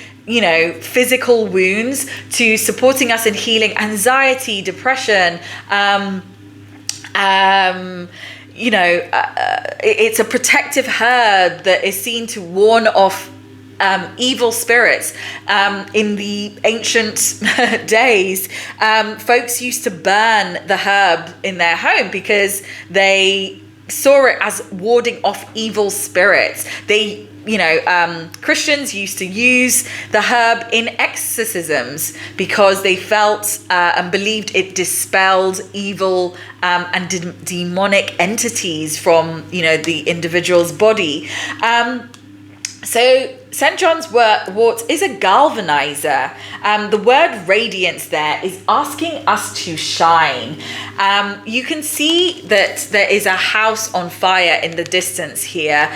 physical wounds to supporting us in healing anxiety, depression, it's a protective herb that is seen to warn off evil spirits. In the ancient days, folks used to burn the herb in their home because they saw it as warding off evil spirits. Christians used to use the herb in exorcisms because they felt and believed it dispelled evil and demonic entities from the individual's body. So St. John's Wort is a galvanizer. The word radiance there is asking us to shine. You can see that there is a house on fire in the distance here.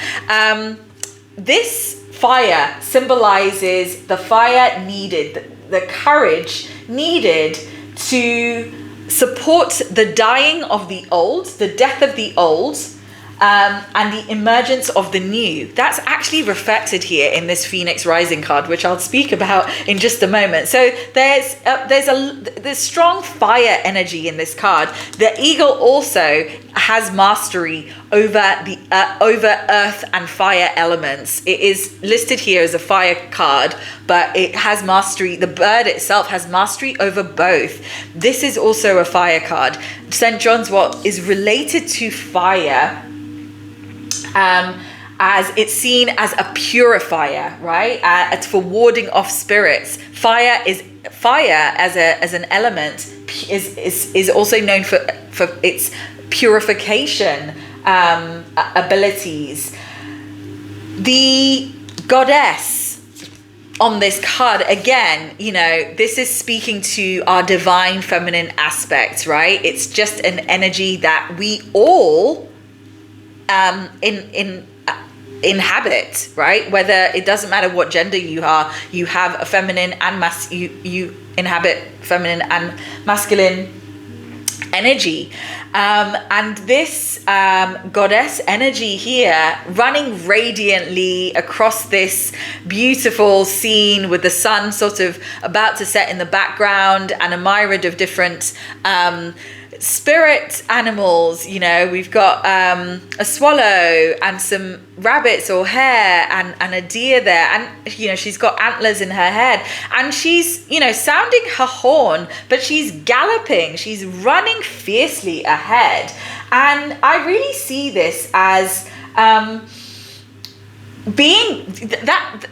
This fire symbolizes the fire needed, the courage needed to support the dying of the old, the death of the old, and the emergence of the new. That's actually reflected here in this Phoenix Rising card, which I'll speak about in just a moment. So there's strong fire energy in this card. The eagle also has mastery over earth and fire elements. It is listed here as a fire card, but it has mastery. The bird itself has mastery over both. This is also a fire card. St. John's Wort is related to fire, as it's seen as a purifier, right? It's for warding off spirits. Fire as an element is also known for its purification abilities. The goddess on this card, again, this is speaking to our divine feminine aspects, right? It's just an energy that we all inhabit, right? Whether it doesn't matter what gender you are, you have a feminine and you inhabit feminine and masculine energy, and this goddess energy here running radiantly across this beautiful scene with the sun sort of about to set in the background and a myriad of different spirit animals. We've got a swallow and some rabbits or hare and a deer there, and she's got antlers in her head, and she's sounding her horn, but she's galloping, she's running fiercely ahead. And I really see this as being that,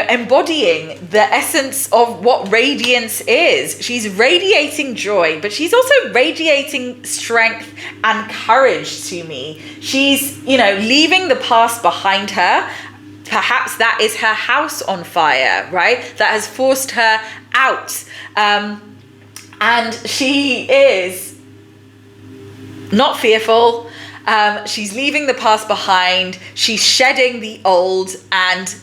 embodying the essence of what radiance is. She's radiating joy, but she's also radiating strength and courage to me. She's, leaving the past behind her. Perhaps that is her house on fire, right? That has forced her out. And she is not fearful. She's leaving the past behind. She's shedding the old and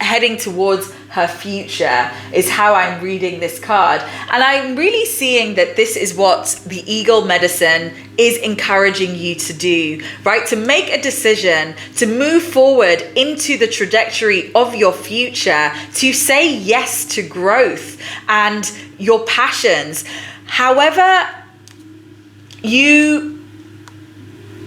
heading towards her future, is how I'm reading this card. And I'm really seeing that this is what the eagle medicine is encouraging you to do, right? To make a decision, to move forward into the trajectory of your future, to say yes to growth and your passions. However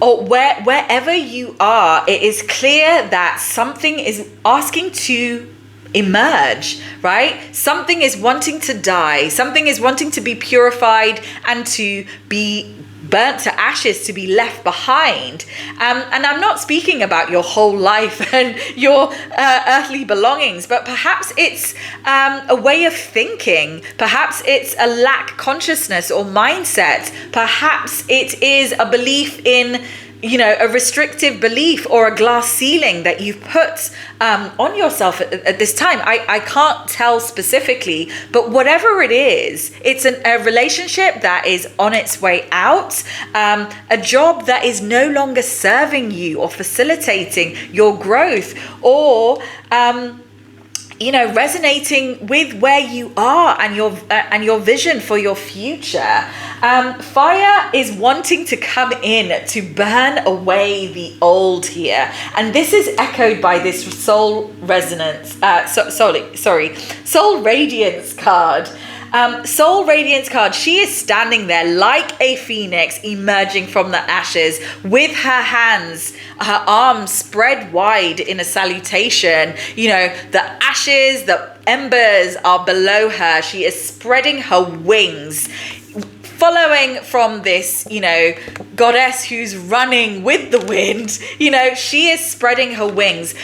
wherever you are, it is clear that something is asking to emerge, right? Something is wanting to die. Something is wanting to be purified and to be burnt to ashes to be left behind. And I'm not speaking about your whole life and your earthly belongings, but perhaps it's a way of thinking. Perhaps it's a lack consciousness or mindset. Perhaps it is a belief in, a restrictive belief or a glass ceiling that you've put on yourself at this time. I can't tell specifically, but whatever it is, it's a relationship that is on its way out, a job that is no longer serving you or facilitating your growth, or resonating with where you are and your vision for your future. Fire is wanting to come in to burn away the old here, and this is echoed by this soul resonance. Soul radiance card. Soul Radiance card, she is standing there like a phoenix emerging from the ashes with her hands, her arms spread wide in a salutation. The ashes, the embers are below her. She is spreading her wings, following from this, goddess who's running with the wind. She is spreading her wings,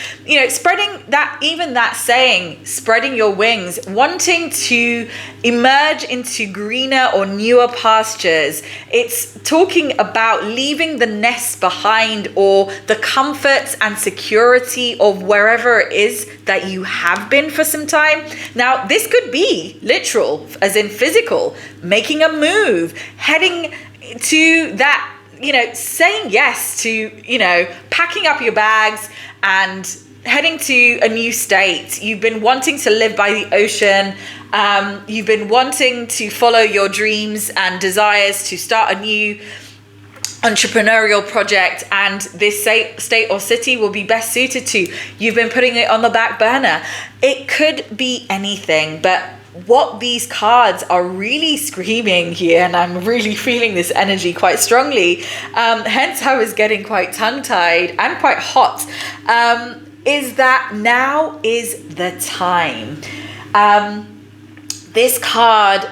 spreading that saying, spreading your wings, wanting to emerge into greener or newer pastures. It's talking about leaving the nest behind, or the comforts and security of wherever it is that you have been for some time. Now, this could be literal, as in physical, making a move, heading to that, saying yes to, packing up your bags and heading to a new state. You've been wanting to live by the ocean. You've been wanting to follow your dreams and desires to start a new entrepreneurial project, and this state or city will be best suited to. You've been putting it on the back burner. It could be anything, but what these cards are really screaming here, and I'm really feeling this energy quite strongly, hence I was getting quite tongue-tied and quite hot, is that now is the time. This card,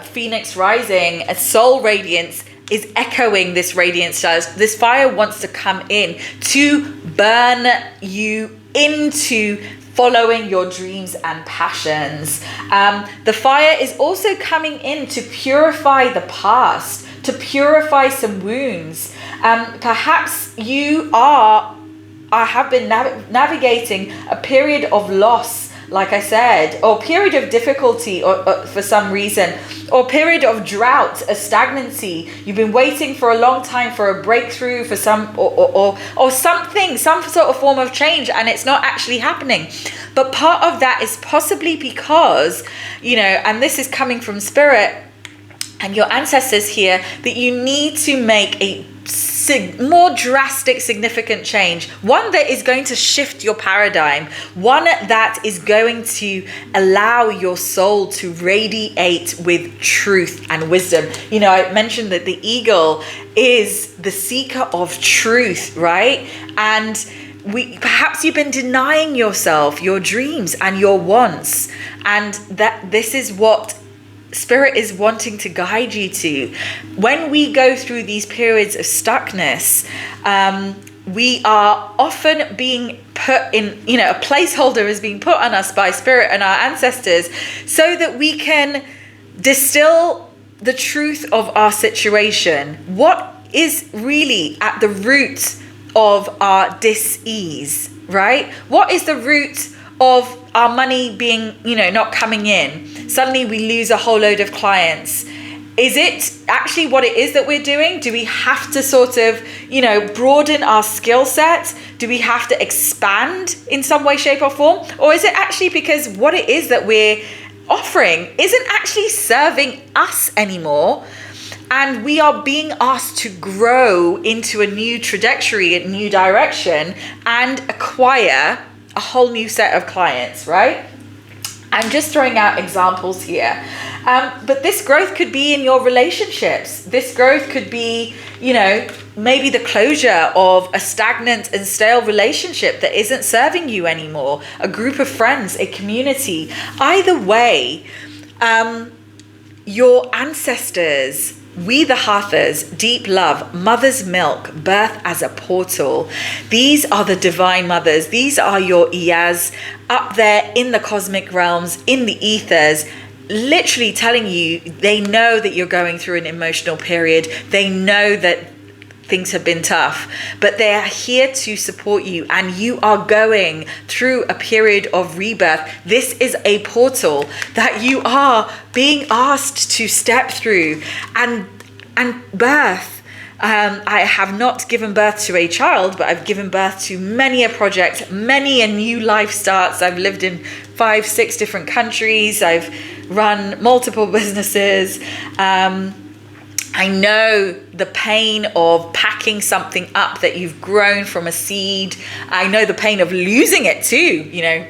Phoenix Rising, a soul radiance, is echoing this radiance. This fire wants to come in to burn you into following your dreams and passions. The fire is also coming in to purify the past, to purify some wounds. Perhaps you have been navigating a period of loss, like I said, or period of difficulty, or for some reason, or period of drought, a stagnancy. You've been waiting for a long time for a breakthrough, for some or something, some sort of form of change, and it's not actually happening. But part of that is possibly because, and this is coming from spirit and your ancestors here, that you need to make a more drastic, significant change, one that is going to shift your paradigm, one that is going to allow your soul to radiate with truth and wisdom. I mentioned that the eagle is the seeker of truth, right? And perhaps you've been denying yourself your dreams and your wants, and that this is what Spirit is wanting to guide you to. When we go through these periods of stuckness, we are often being put in, a placeholder is being put on us by Spirit and our ancestors, so that we can distill the truth of our situation. What is really at the root of our dis-ease, right? What is the root of our money being, not coming in? Suddenly we lose a whole load of clients. Is it actually what it is that we're doing? Do we have to sort of, broaden our skill set? Do we have to expand in some way, shape or form? Or is it actually because what it is that we're offering isn't actually serving us anymore? And we are being asked to grow into a new trajectory, a new direction, and acquire a whole new set of clients, right? I'm just throwing out examples here. But this growth could be in your relationships. This growth could be, maybe the closure of a stagnant and stale relationship that isn't serving you anymore, a group of friends, a community. Either way, your ancestors We the Hearthers, deep love, mother's milk, birth as a portal. These are the divine mothers. These are your Iyaz up there in the cosmic realms, in the ethers, literally telling you they know that you're going through an emotional period. They know that things have been tough, but they are here to support you, and you are going through a period of rebirth. This is a portal that you are being asked to step through and birth. I have not given birth to a child, but I've given birth to many a project, many a new life starts. I've lived in 5-6 different countries. I've run multiple businesses. I know the pain of packing something up that you've grown from a seed. I know the pain of losing it too. You know,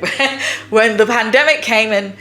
when the pandemic came and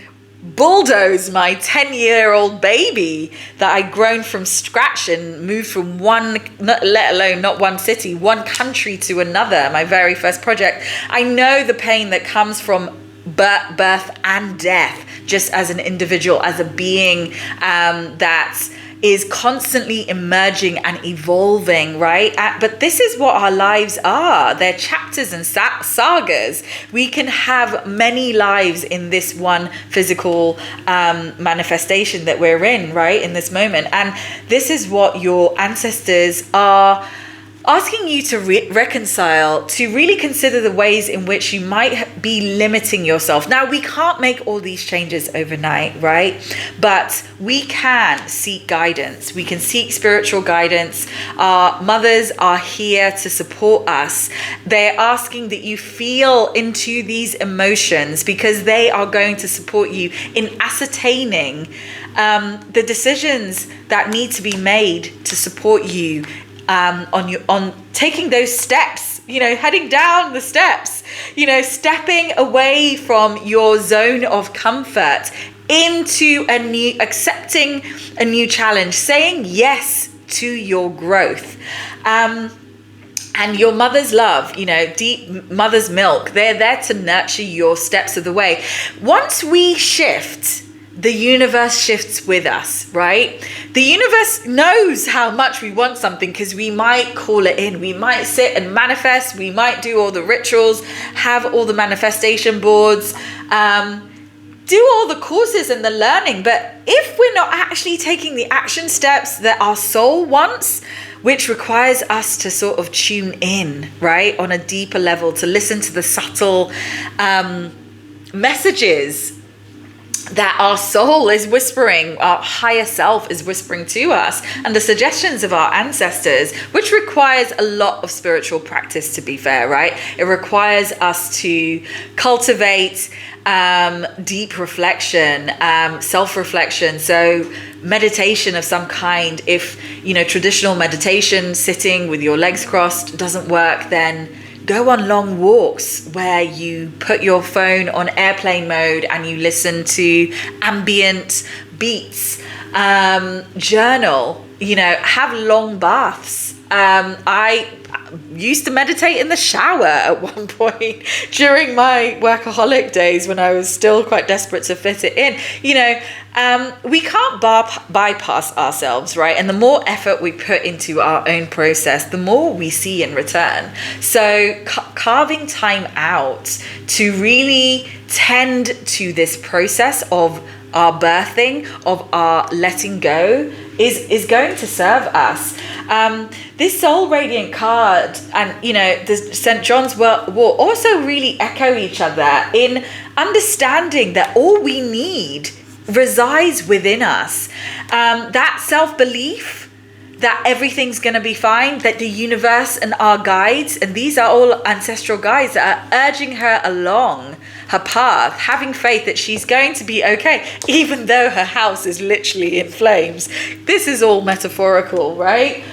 bulldozed my 10-year-old baby that I'd grown from scratch and moved from not one city, one country to another, my very first project. I know the pain that comes from birth and death, just as an individual, as a being that is constantly emerging and evolving, right? But this is what our lives are. They're chapters and sagas. We can have many lives in this one physical manifestation that we're in, right? In this moment. And this is what your ancestors are asking you to reconcile, to really consider the ways in which you might be limiting yourself. Now, we can't make all these changes overnight, right? But we can seek guidance. We can seek spiritual guidance. Our mothers are here to support us. They're asking that you feel into these emotions, because they are going to support you in ascertaining the decisions that need to be made to support you on taking those steps, heading down the steps, stepping away from your zone of comfort into accepting a new challenge, saying yes to your growth. And your mother's love, deep mother's milk, they're there to nurture your steps of the way. Once we shift, the universe shifts with us, right? The universe knows how much we want something, because we might call it in. We might sit and manifest. We might do all the rituals, have all the manifestation boards, do all the courses and the learning. But if we're not actually taking the action steps that our soul wants, which requires us to sort of tune in, right, on a deeper level, to listen to the subtle messages that our soul is whispering, our higher self is whispering to us, and the suggestions of our ancestors, which requires a lot of spiritual practice, to be fair, right? It requires us to cultivate deep reflection, self-reflection. So meditation of some kind. If, traditional meditation, sitting with your legs crossed, doesn't work, then go on long walks where you put your phone on airplane mode and you listen to ambient beats, journal, have long baths. I used to meditate in the shower at one point during my workaholic days when I was still quite desperate to fit it in. We can't bypass ourselves, right? And the more effort we put into our own process, the more we see in return. So carving time out to really tend to this process of our birthing, of our letting go, is going to serve us. This soul radiant card and the St. John's will also really echo each other in understanding that all we need resides within us. That self-belief that everything's going to be fine, that the universe and our guides, and these are all ancestral guides that are urging her along her path, having faith that she's going to be okay, even though her house is literally in flames. This is all metaphorical, right?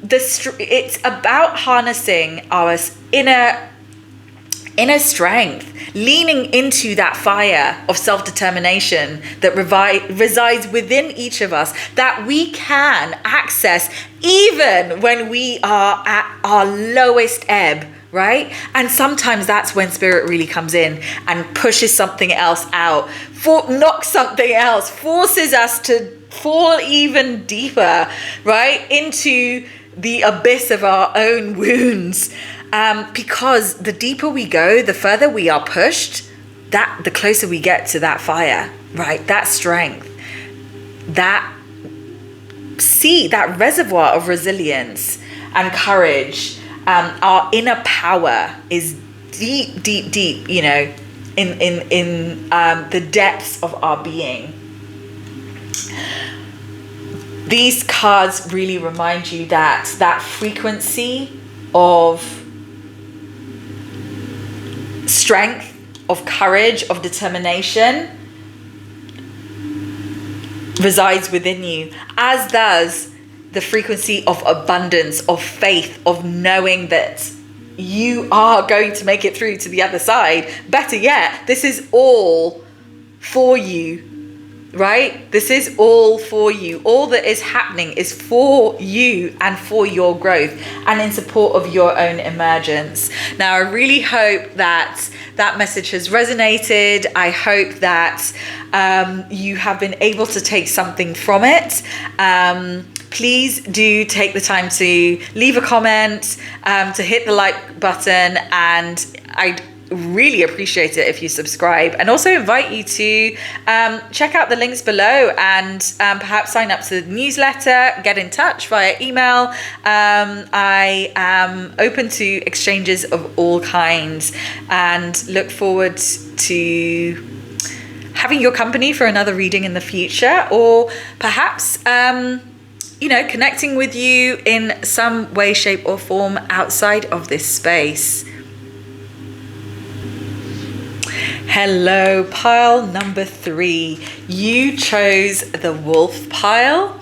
It's about harnessing our inner inner strength, leaning into that fire of self-determination that resides within each of us, that we can access even when we are at our lowest ebb, right? And sometimes that's when spirit really comes in and pushes something else out, knocks something else, forces us to fall even deeper, right, into the abyss of our own wounds. Because the deeper we go, the further we are pushed, the closer we get to that fire, right? That strength, that reservoir of resilience and courage. Our inner power is deep, deep, deep, you know, in the depths of our being. These cards really remind you that frequency of strength, of courage, of determination resides within you, as does the frequency of abundance, of faith, of knowing that you are going to make it through to the other side. Better yet, this is all for you, right? This is all for you. All that is happening is for you and for your growth and in support of your own emergence. Now, I really hope that message has resonated. I hope that you have been able to take something from it. Please do take the time to leave a comment, to hit the like button, and I'd really appreciate it if you subscribe, and also invite you to check out the links below and perhaps sign up to the newsletter, get in touch via email. I am open to exchanges of all kinds and look forward to having your company for another reading in the future, or perhaps connecting with you in some way, shape or form outside of this space. Hello, pile number 3. You chose the wolf pile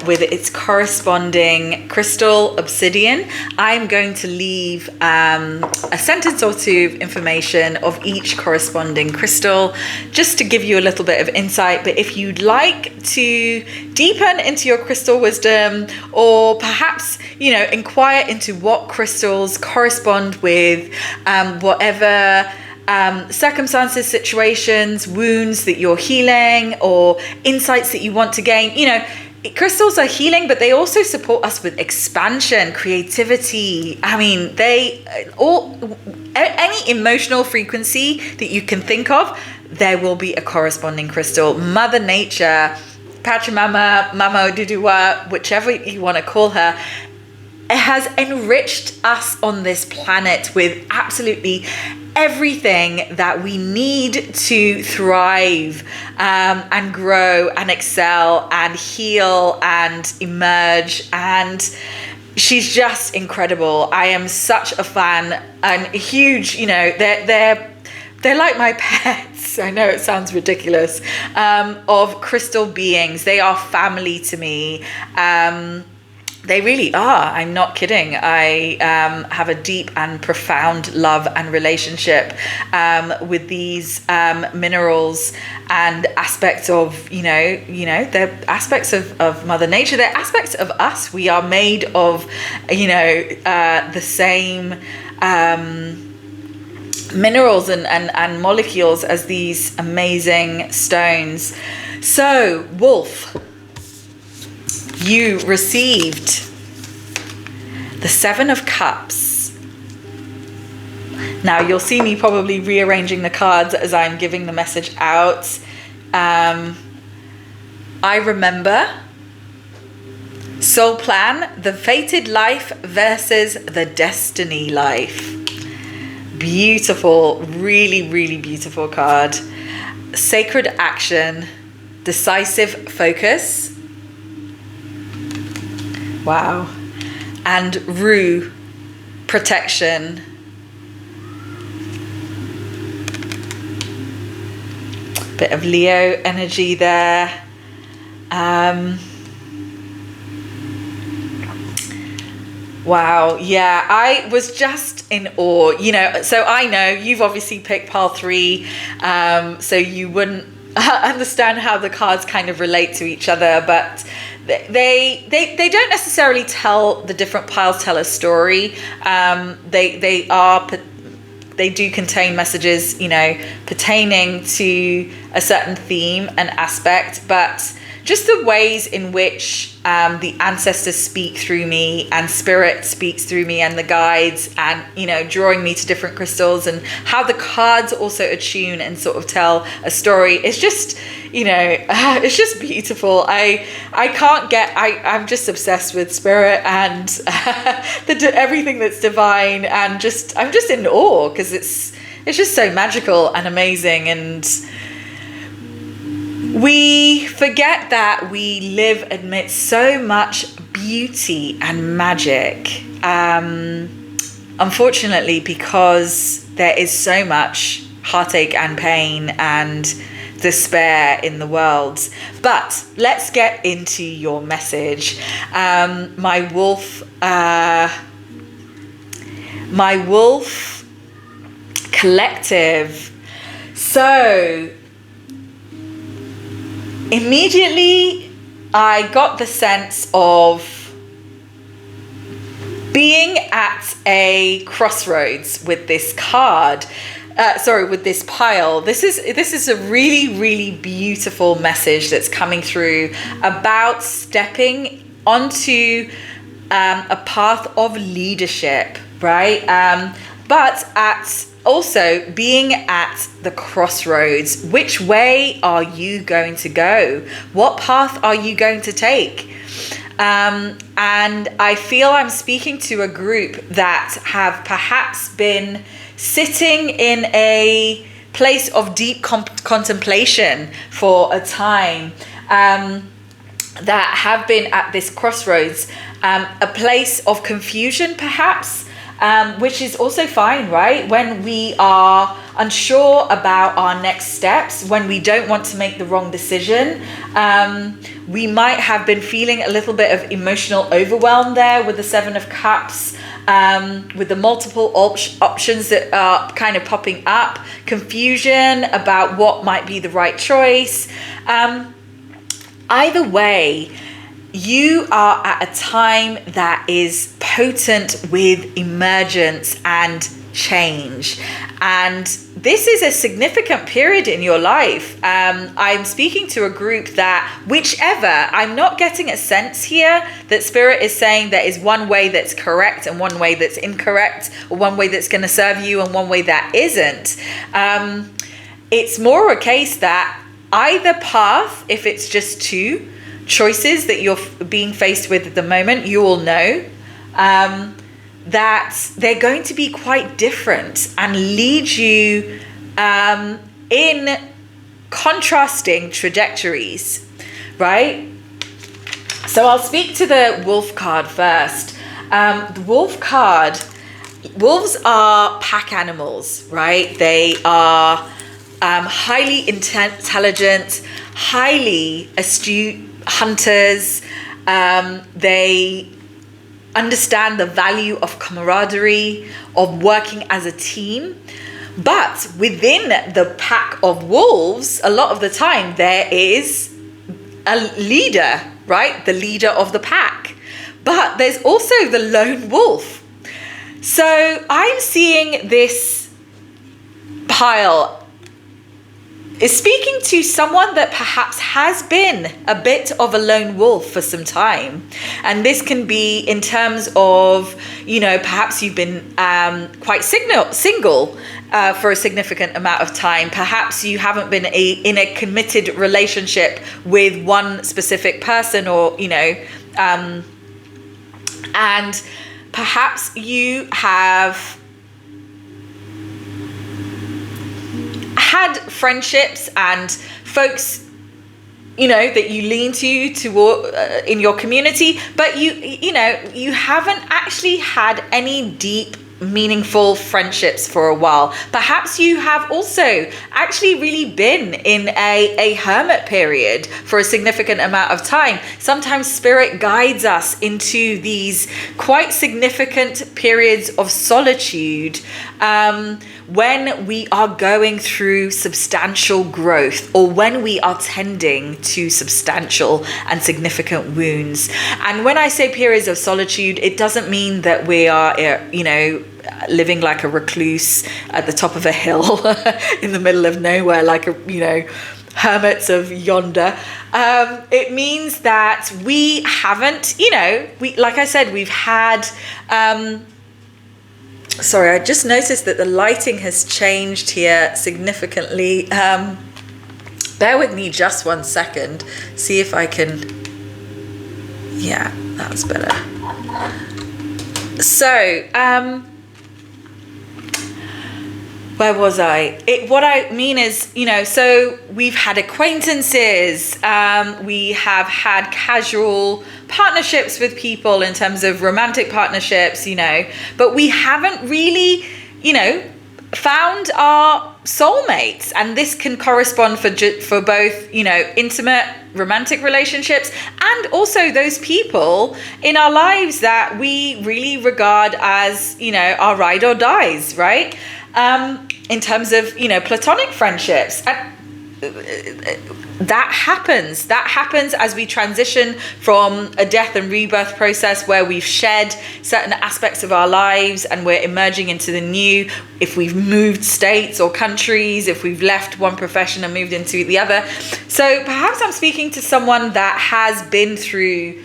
with its corresponding crystal obsidian. I'm going to leave a sentence or two of information of each corresponding crystal just to give you a little bit of insight. But if you'd like to deepen into your crystal wisdom, or perhaps, inquire into what crystals correspond with whatever circumstances, situations, wounds that you're healing, or insights that you want to gain. Crystals are healing, but they also support us with expansion, creativity. I mean, any emotional frequency that you can think of, there will be a corresponding crystal. Mother Nature, Pachamama, Mama Duduwa, whichever you want to call her, it has enriched us on this planet with absolutely everything that we need to thrive and grow and excel and heal and emerge. And she's just incredible. I am such a fan and a huge, they're like my pets. I know it sounds ridiculous, of crystal beings. They are family to me. They really are. I'm not kidding. I have a deep and profound love and relationship with these minerals and aspects of, they're aspects of Mother Nature. They're aspects of us. We are made of, the same minerals and molecules as these amazing stones. So, wolf, you received the 7 of Cups. Now you'll see me probably rearranging the cards as I'm giving the message out. I remember, soul plan, the fated life versus the destiny life. Beautiful, really, really beautiful card. Sacred action, decisive focus. Wow. And Rue, protection. Bit of Leo energy there. Wow. Yeah, I was just in awe. So I know you've obviously picked pile 3, so you wouldn't understand how the cards kind of relate to each other, but they don't necessarily tell the different piles tell a story. They do contain messages, pertaining to a certain theme and aspect, but just the ways in which the ancestors speak through me, and spirit speaks through me, and the guides, and drawing me to different crystals, and how the cards also attune and sort of tell a story. It's just it's just beautiful. I'm just obsessed with spirit and everything that's divine, and I'm just in awe, because it's just so magical and amazing. And we forget that we live amidst so much beauty and magic, unfortunately, because there is so much heartache and pain and despair in the world. But let's get into your message. My wolf collective. So immediately I got the sense of being at a crossroads with this card. With this pile. This is a really, really beautiful message that's coming through about stepping onto a path of leadership, right? But also being at the crossroads. Which way are you going to go? What path are you going to take? And I feel I'm speaking to a group that have perhaps been sitting in a place of deep contemplation for a time, that have been at this crossroads, a place of confusion perhaps, which is also fine, right? When we are unsure about our next steps, when we don't want to make the wrong decision, we might have been feeling a little bit of emotional overwhelm there with the 7 of Cups, with the multiple options that are kind of popping up, confusion about what might be the right choice. Either way, you are at a time that is potent with emergence and change. And this is a significant period in your life. I'm speaking to a group that I'm not getting a sense here that Spirit is saying there is one way that's correct and one way that's incorrect, or one way that's going to serve you and one way that isn't. It's more a case that either path, if it's just 2 choices that you're being faced with at the moment, you will know that they're going to be quite different and lead you in contrasting trajectories, right? So I'll speak to the wolf card first. The wolf card, wolves are pack animals, right? They are highly intelligent, highly astute hunters. They understand the value of camaraderie, of working as a team. But within the pack of wolves, a lot of the time there is a leader, right? The leader of the pack. But there's also the lone wolf. So I'm seeing this pile is speaking to someone that perhaps has been a bit of a lone wolf for some time. And this can be in terms of, perhaps you've been quite single for a significant amount of time. Perhaps you haven't been in a committed relationship with one specific person, or, and perhaps you have had friendships and folks, that you lean toward in your community, but you haven't actually had any deep meaningful friendships for a while. Perhaps you have also actually really been in a hermit period for a significant amount of time. Sometimes spirit guides us into these quite significant periods of solitude when we are going through substantial growth, or when we are tending to substantial and significant wounds. And when I say periods of solitude, it doesn't mean that we are, living like a recluse at the top of a hill in the middle of nowhere, like hermits of yonder. It means that we haven't, like I said, we've had, sorry, I just noticed that the lighting has changed here significantly. Bear with me just 1 second. See if I can, yeah, that's better. So, where was I? What I mean is, so we've had acquaintances, we have had casual partnerships with people in terms of romantic partnerships, but we haven't really, found our soulmates. And this can correspond for both, intimate romantic relationships, and also those people in our lives that we really regard as, our ride or dies, right? In terms of, platonic friendships. And that happens as we transition from a death and rebirth process where we've shed certain aspects of our lives and we're emerging into the new. If we've moved states or countries, if we've left one profession and moved into the other. So perhaps I'm speaking to someone that has been through,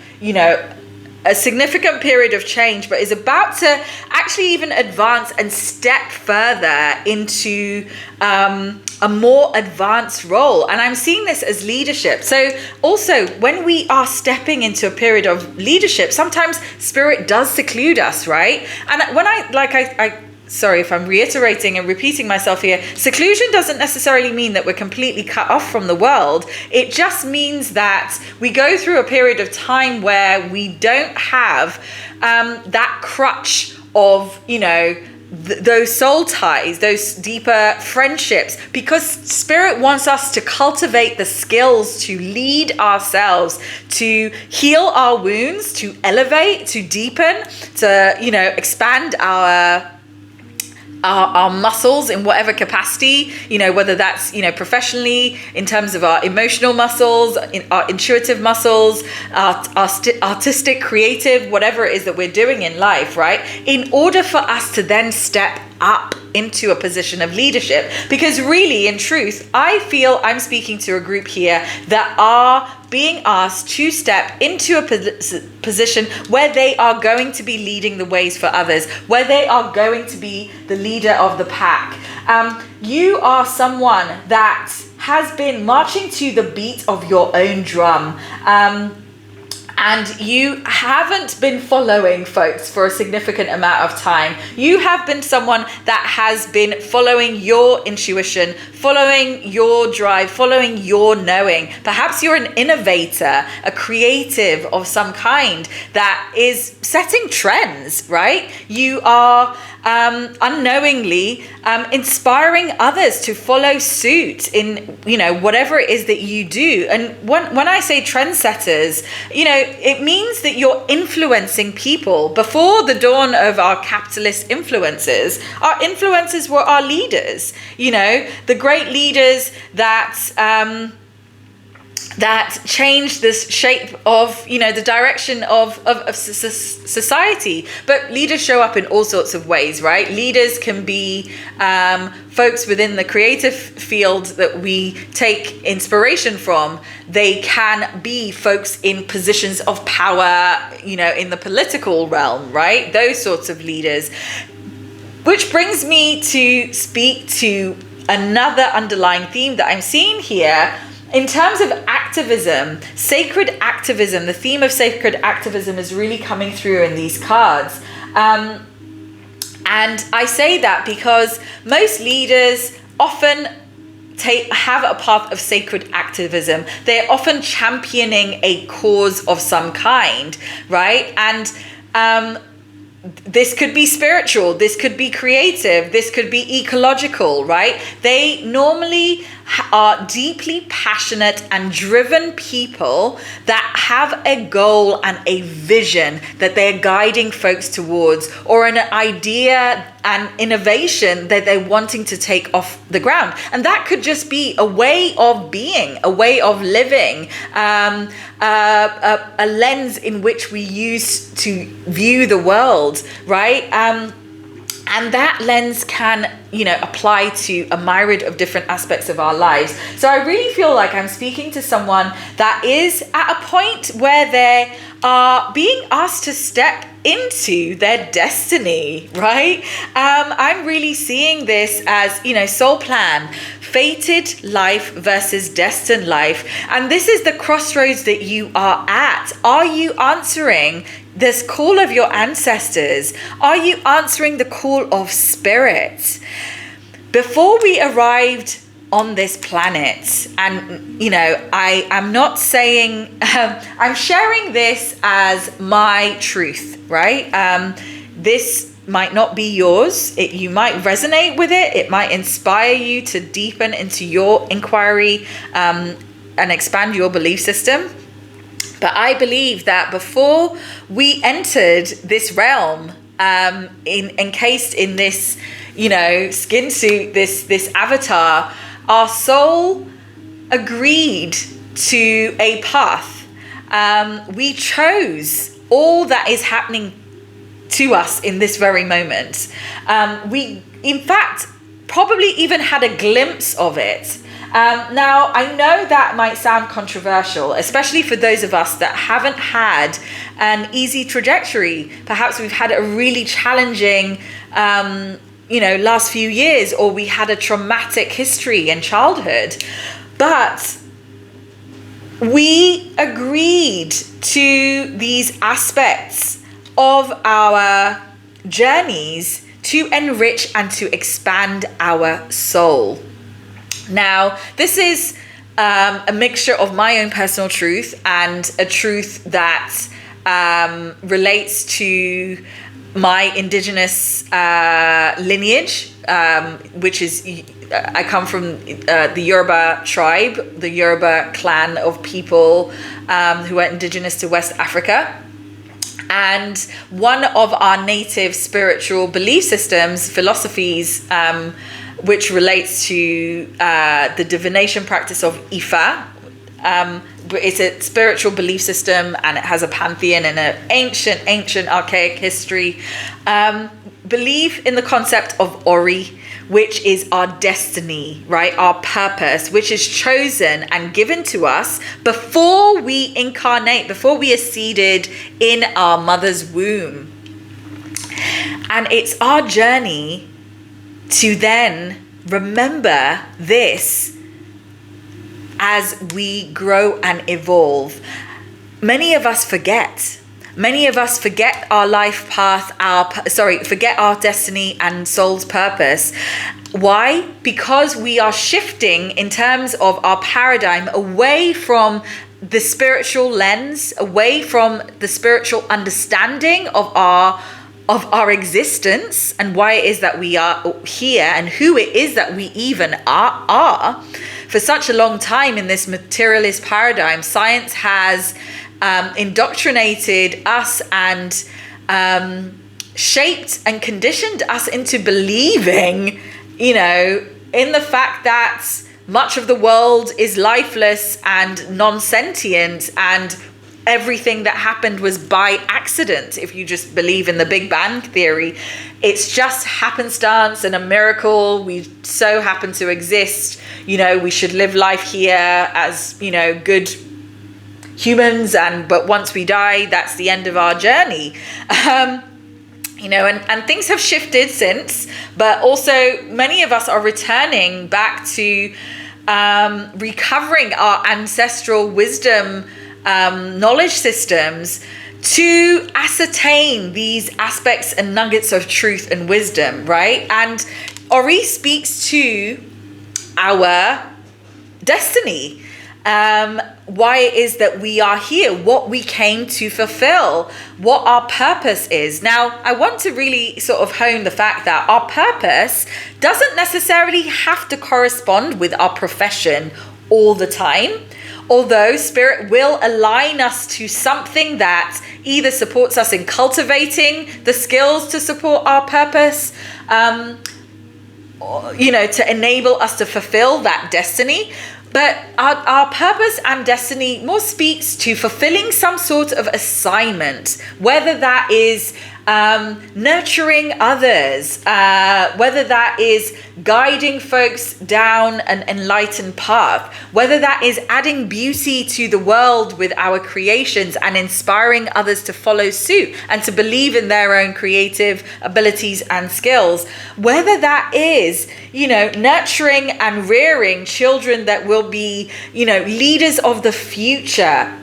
a significant period of change, but is about to actually even advance and step further into a more advanced role. And I'm seeing this as leadership. So also, when we are stepping into a period of leadership, sometimes spirit does seclude us, right? And when I sorry if I'm reiterating and repeating myself here, seclusion doesn't necessarily mean that we're completely cut off from the world. It just means that we go through a period of time where we don't have that crutch of, those soul ties, those deeper friendships, because spirit wants us to cultivate the skills to lead ourselves, to heal our wounds, to elevate, to deepen, to, expand our muscles in whatever capacity, whether that's, professionally, in terms of our emotional muscles, our intuitive muscles, our artistic, creative, whatever it is that we're doing in life, right? In order for us to then step up into a position of leadership. Because really, in truth, I feel I'm speaking to a group here that are being asked to step into a position where they are going to be leading the ways for others, where they are going to be the leader of the pack. You are someone that has been marching to the beat of your own drum. And you haven't been following folks for a significant amount of time. You have been someone that has been following your intuition, following your drive, following your knowing. Perhaps you're an innovator, a creative of some kind that is setting trends, right? You are unknowingly inspiring others to follow suit in, whatever it is that you do. And when I say trendsetters, it means that you're influencing people. Before the dawn of our capitalist influences, our influencers were our leaders, the great leaders that changed this shape of, the direction of society. But leaders show up in all sorts of ways, right? Leaders can be folks within the creative field that we take inspiration from. They can be folks in positions of power, in the political realm, right? Those sorts of leaders. Which brings me to speak to another underlying theme that I'm seeing here. In terms of activism, sacred activism, the theme of sacred activism is really coming through in these cards. And I say that because most leaders often have a path of sacred activism. They're often championing a cause of some kind, right? And this could be spiritual, this could be creative, this could be ecological, right? They normally are deeply passionate and driven people that have a goal and a vision that they're guiding folks towards, or an idea and innovation that they're wanting to take off the ground. And that could just be a way of being, a way of living, a lens in which we use to view the world, right? And that lens can, apply to a myriad of different aspects of our lives. So I really feel like I'm speaking to someone that is at a point where they are being asked to step into their destiny, right? I'm really seeing this as, soul plan, fated life versus destined life. And this is the crossroads that you are at. Are you answering this call of your ancestors? Are you answering the call of spirit? Before we arrived on this planet, and I am not saying I'm sharing this as my truth, right? This might not be yours. You might resonate with it. It might inspire you to deepen into your inquiry and expand your belief system. But I believe that before we entered this realm, encased in this, skin suit, this avatar, our soul agreed to a path. We chose all that is happening to us in this very moment. We, in fact, probably even had a glimpse of it. Now, I know that might sound controversial, especially for those of us that haven't had an easy trajectory. Perhaps we've had a really challenging, last few years, or we had a traumatic history in childhood. But we agreed to these aspects of our journeys to enrich and to expand our soul. Now, this is a mixture of my own personal truth and a truth that relates to my indigenous lineage, which is, I come from the Yoruba tribe, the Yoruba clan of people who are indigenous to West Africa. And one of our native spiritual belief systems, philosophies, which relates to the divination practice of Ifa. It's a spiritual belief system, and it has a pantheon and an ancient archaic history. Believe in the concept of Ori, which is our destiny, right? Our purpose, which is chosen and given to us before we incarnate, before we are seeded in our mother's womb. And it's our journey to then remember this as we grow and evolve. Many of us forget. Many of us forget our life path, forget our destiny and soul's purpose. Why? Because we are shifting in terms of our paradigm away from the spiritual lens, away from the spiritual understanding of our existence and why it is that we are here and who it is that we even are. For such a long time in this materialist paradigm, science has indoctrinated us and shaped and conditioned us into believing, in the fact that much of the world is lifeless and non-sentient, and everything that happened was by accident. If you just believe in the Big Bang theory, it's just happenstance and a miracle. We so happen to exist. We should live life here as, good humans, but once we die, that's the end of our journey. And things have shifted since, but also many of us are returning back to recovering our ancestral wisdom, knowledge systems, to ascertain these aspects and nuggets of truth and wisdom, right? And Ori speaks to our destiny. why it is that we are here, what we came to fulfill, what our purpose is. Now, I want to really sort of hone the fact that our purpose doesn't necessarily have to correspond with our profession all the time. Although Spirit will align us to something that either supports us in cultivating the skills to support our purpose, to enable us to fulfill that destiny. But our purpose and destiny more speaks to fulfilling some sort of assignment, whether that is nurturing others, whether that is guiding folks down an enlightened path, whether that is adding beauty to the world with our creations and inspiring others to follow suit and to believe in their own creative abilities and skills, whether that is, nurturing and rearing children that will be, leaders of the future.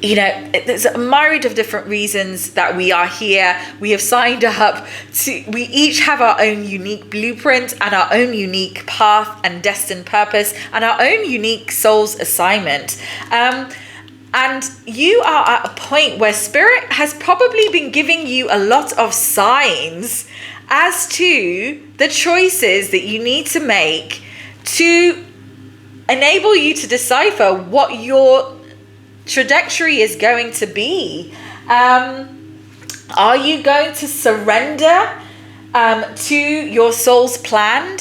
There's a myriad of different reasons that we are here. We have signed up we each have our own unique blueprint and our own unique path and destined purpose and our own unique soul's assignment. And you are at a point where Spirit has probably been giving you a lot of signs as to the choices that you need to make to enable you to decipher what your trajectory is going to be. Are you going to surrender to your soul's plan,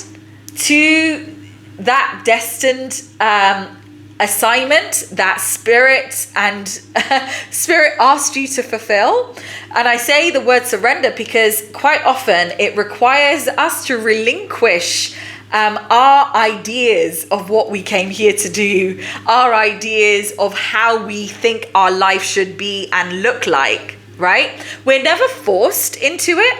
to that destined assignment that Spirit asked you to fulfill? And I say the word surrender because quite often it requires us to relinquish our ideas of what we came here to do, our ideas of how we think our life should be and look like, right? We're never forced into it.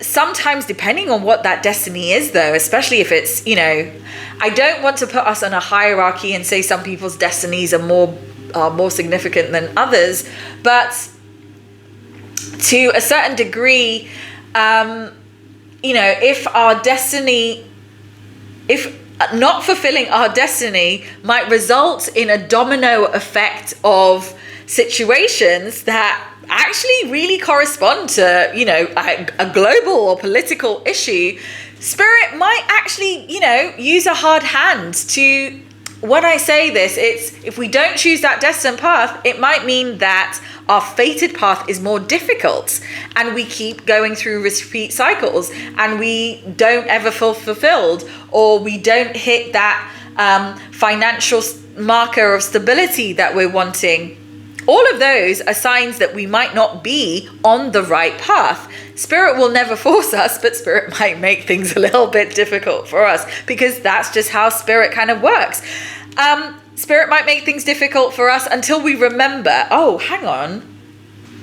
Sometimes, depending on what that destiny is, though, especially if it's, I don't want to put us on a hierarchy and say some people's destinies are more significant than others, but to a certain degree, if not fulfilling our destiny might result in a domino effect of situations that actually really correspond to, a global or political issue, Spirit might actually, use a hard hand to, when I say this, it's if we don't choose that destined path, it might mean that our fated path is more difficult and we keep going through repeat cycles and we don't ever feel fulfilled, or we don't hit that financial marker of stability that we're wanting. All of those are signs that we might not be on the right path. Spirit will never force us, but Spirit might make things a little bit difficult for us because that's just how Spirit kind of works. Spirit might make things difficult for us until we remember, oh, hang on,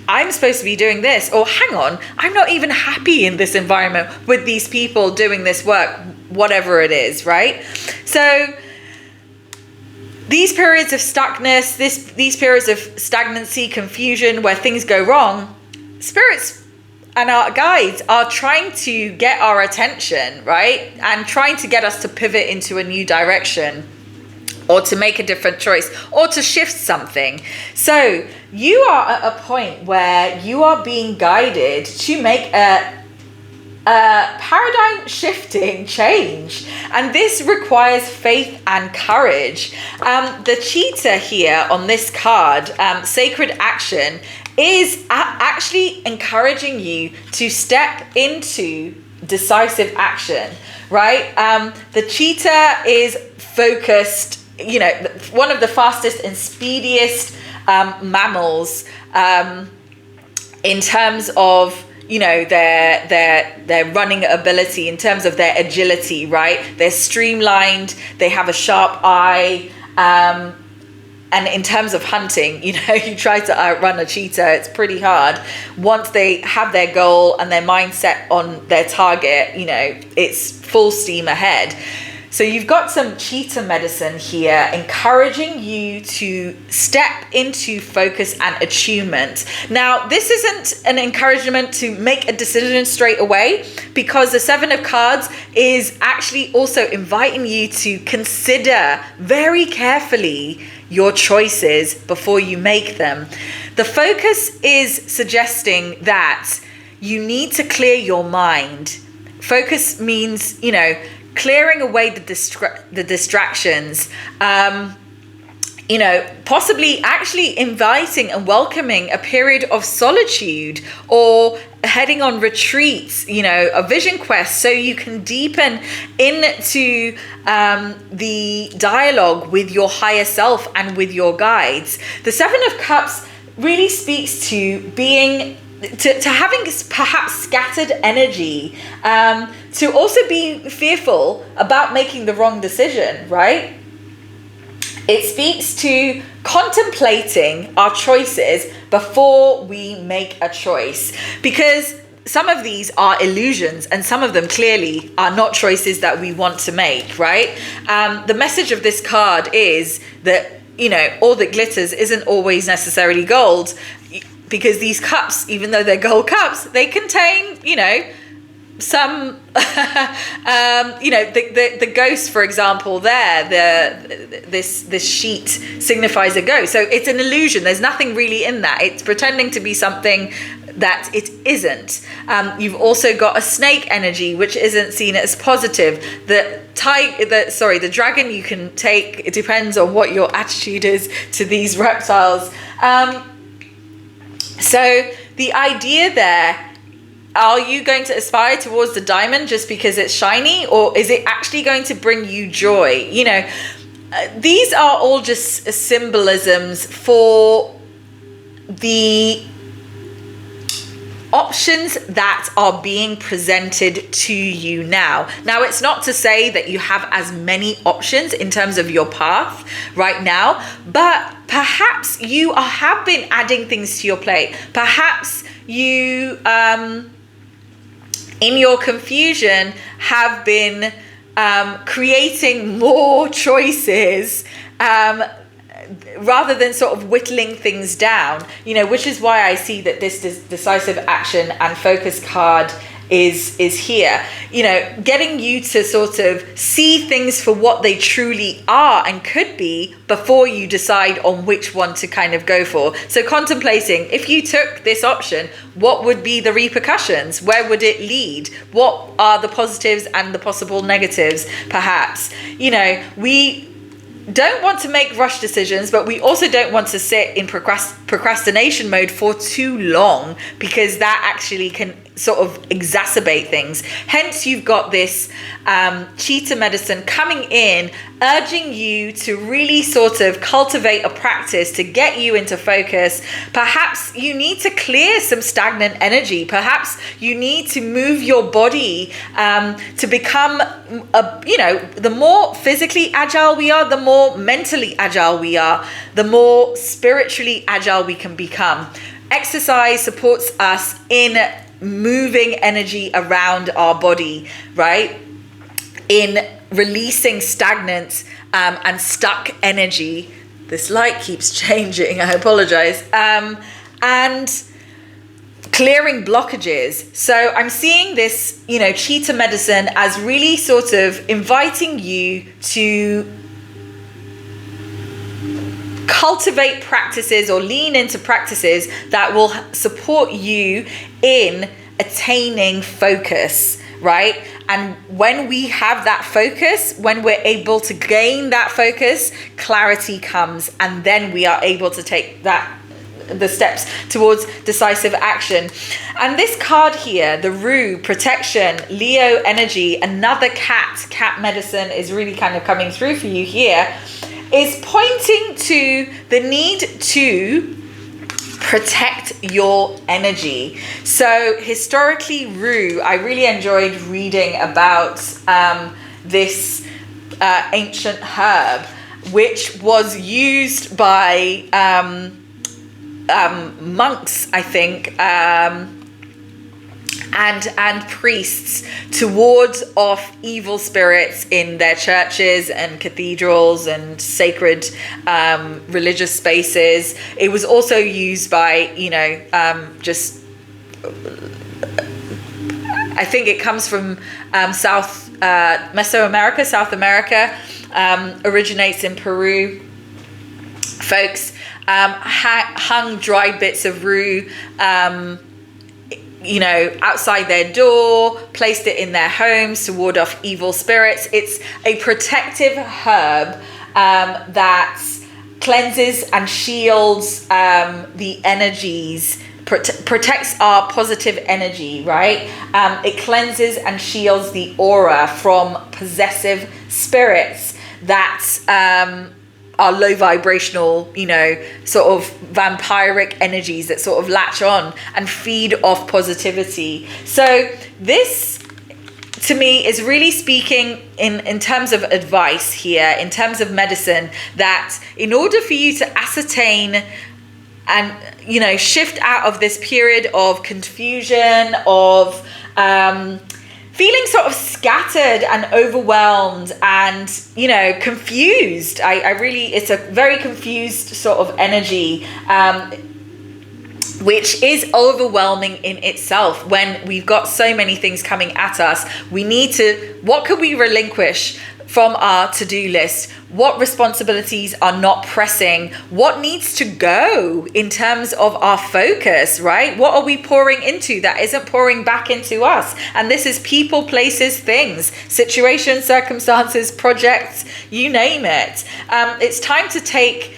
I'm supposed to be doing this, or hang on, I'm not even happy in this environment with these people doing this work, whatever it is, right? So these periods of stuckness, these periods of stagnancy, confusion, where things go wrong, spirits and our guides are trying to get our attention, right? And trying to get us to pivot into a new direction, or to make a different choice, or to shift something. So you are at a point where you are being guided to make a paradigm shifting change, and this requires faith and courage. The cheetah here on this card, sacred action, is actually encouraging you to step into decisive action, right? The cheetah is focused, one of the fastest and speediest mammals in terms of their running ability, in terms of their agility, right? They're streamlined, they have a sharp eye, and in terms of hunting, you try to outrun a cheetah, it's pretty hard. Once they have their goal and their mindset on their target, it's full steam ahead. So you've got some cheetah medicine here, encouraging you to step into focus and attunement. Now, this isn't an encouragement to make a decision straight away, because the Seven of Cards is actually also inviting you to consider very carefully your choices before you make them. The focus is suggesting that you need to clear your mind. Focus means, clearing away the distractions, possibly actually inviting and welcoming a period of solitude, or heading on retreats, a vision quest, so you can deepen into the dialogue with your higher self and with your guides. The Seven of Cups really speaks to being to having perhaps scattered energy, to also be fearful about making the wrong decision, right? It speaks to contemplating our choices before we make a choice, because some of these are illusions and some of them clearly are not choices that we want to make, right? The message of this card is that, all that glitters isn't always necessarily gold, because these cups, even though they're gold cups, they contain, some, the ghost, for example, this sheet signifies a ghost. So it's an illusion. There's nothing really in that. It's pretending to be something that it isn't. You've also got a snake energy, which isn't seen as positive. The dragon you can take. It depends on what your attitude is to these reptiles. So the idea there, are you going to aspire towards the diamond just because it's shiny, or is it actually going to bring you joy? These are all just symbolisms for the options that are being presented to you now. Now, it's not to say that you have as many options in terms of your path right now, but perhaps you have been adding things to your plate. Perhaps you, in your confusion, have been creating more choices, rather than sort of whittling things down, which is why I see that this decisive action and focus card is here, getting you to sort of see things for what they truly are and could be before you decide on which one to kind of go for. So contemplating, if you took this option, what would be the repercussions? Where would it lead? What are the positives and the possible negatives, perhaps? We don't want to make rush decisions, but we also don't want to sit in procrastination mode for too long, because that actually can sort of exacerbate things. Hence, you've got this cheetah medicine coming in, urging you to really sort of cultivate a practice to get you into focus. Perhaps you need to clear some stagnant energy. Perhaps you need to move your body to become, the more physically agile we are, the more mentally agile we are, the more spiritually agile we can become. Exercise supports us in moving energy around our body, right? In releasing stagnant and stuck energy. This light keeps changing, I apologize. And clearing blockages. So I'm seeing this, cheetah medicine as really sort of inviting you to cultivate practices or lean into practices that will support you in attaining focus, right? And when we have that focus, when we're able to gain that focus, clarity comes, and then we are able to take the steps towards decisive action. And this card here, the Rue, protection, Leo energy, another cat medicine is really kind of coming through for you here, is pointing to the need to protect your energy. So historically, Rue, I really enjoyed reading about this ancient herb, which was used by monks, I think, and priests to ward off evil spirits in their churches and cathedrals and sacred religious spaces. It was also used by, just, I think it comes from South America, originates in Peru. Folks hung dried bits of rue outside their door, placed it in their homes to ward off evil spirits. It's a protective herb that cleanses and shields the energies, protects our positive energy, right? It cleanses and shields the aura from possessive spirits that are low vibrational, sort of vampiric energies that sort of latch on and feed off positivity. So this, to me, is really speaking in terms of advice here, in terms of medicine, that in order for you to ascertain and, shift out of this period of confusion, of feeling sort of scattered and overwhelmed and, confused. It's a very confused sort of energy, which is overwhelming in itself. When we've got so many things coming at us, what could we relinquish from our to-do list? What responsibilities are not pressing? What needs to go in terms of our focus, right? What are we pouring into that isn't pouring back into us? And this is people, places, things, situations, circumstances, projects, you name it. It's time to take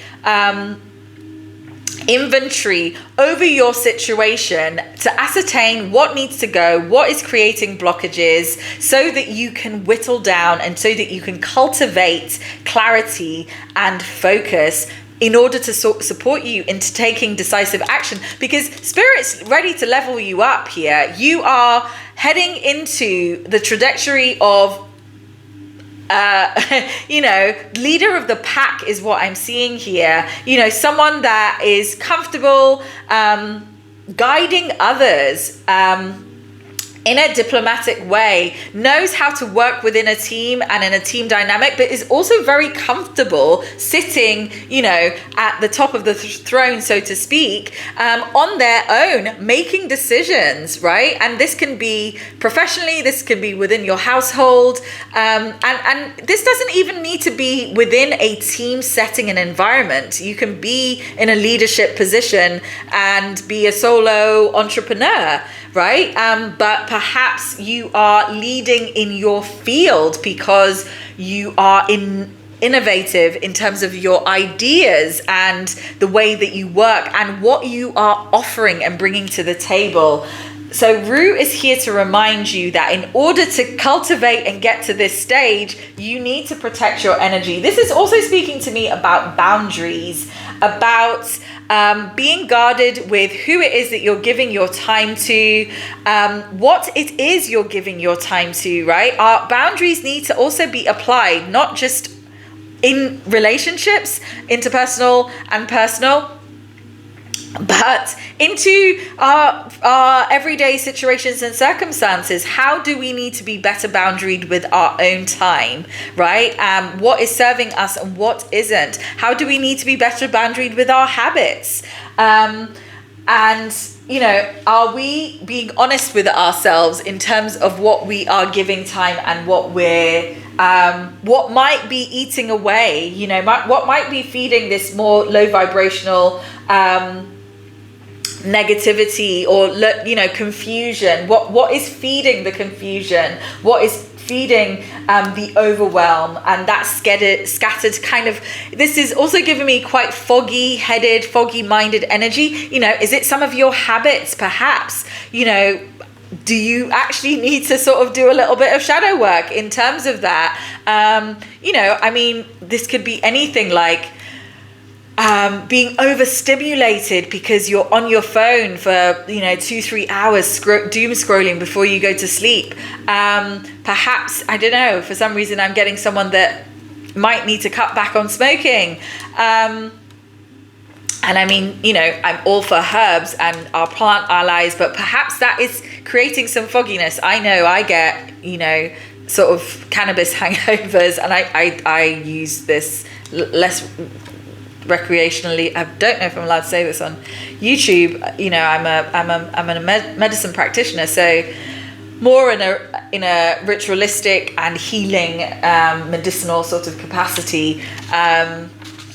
inventory over your situation to ascertain what needs to go, what is creating blockages, so that you can whittle down and so that you can cultivate clarity and focus in order to support you into taking decisive action. Because Spirit's ready to level you up here. You are heading into the trajectory of leader of the pack is what I'm seeing here. Someone that is comfortable guiding others in a diplomatic way, knows how to work within a team and in a team dynamic, but is also very comfortable sitting, at the top of the throne, so to speak, on their own, making decisions, right? And this can be professionally, this can be within your household, and this doesn't even need to be within a team setting and environment. You can be in a leadership position and be a solo entrepreneur, right? But perhaps you are leading in your field because you are innovative in terms of your ideas and the way that you work and what you are offering and bringing to the table. So Rue is here to remind you that in order to cultivate and get to this stage, you need to protect your energy. This is also speaking to me about boundaries, about being guarded with who it is that you're giving your time to, what it is you're giving your time to, right? Our boundaries need to also be applied, not just in relationships, interpersonal and personal, but into our everyday situations and circumstances. How do we need to be better boundaried with our own time, right? What is serving us and what isn't? How do we need to be better boundaried with our habits? And, are we being honest with ourselves in terms of what we are giving time and what what might be eating away, what might be feeding this more low vibrational, negativity or confusion? What is feeding the confusion? What is feeding the overwhelm and that scattered kind of? This is also giving me quite foggy minded energy. Is it some of your habits perhaps? Do you actually need to sort of do a little bit of shadow work in terms of that? This could be anything like being overstimulated because you're on your phone for 2-3 hours doom scrolling before you go to sleep. Perhaps, I don't know, for some reason I'm getting someone that might need to cut back on smoking. And I mean, you know, I'm all for herbs and our plant allies, but perhaps that is creating some fogginess. I know I get, you know, sort of cannabis hangovers, and I use this less recreationally. I don't know if I'm allowed to say this on YouTube. You know, I'm a medicine practitioner, so more in a ritualistic and healing medicinal sort of capacity.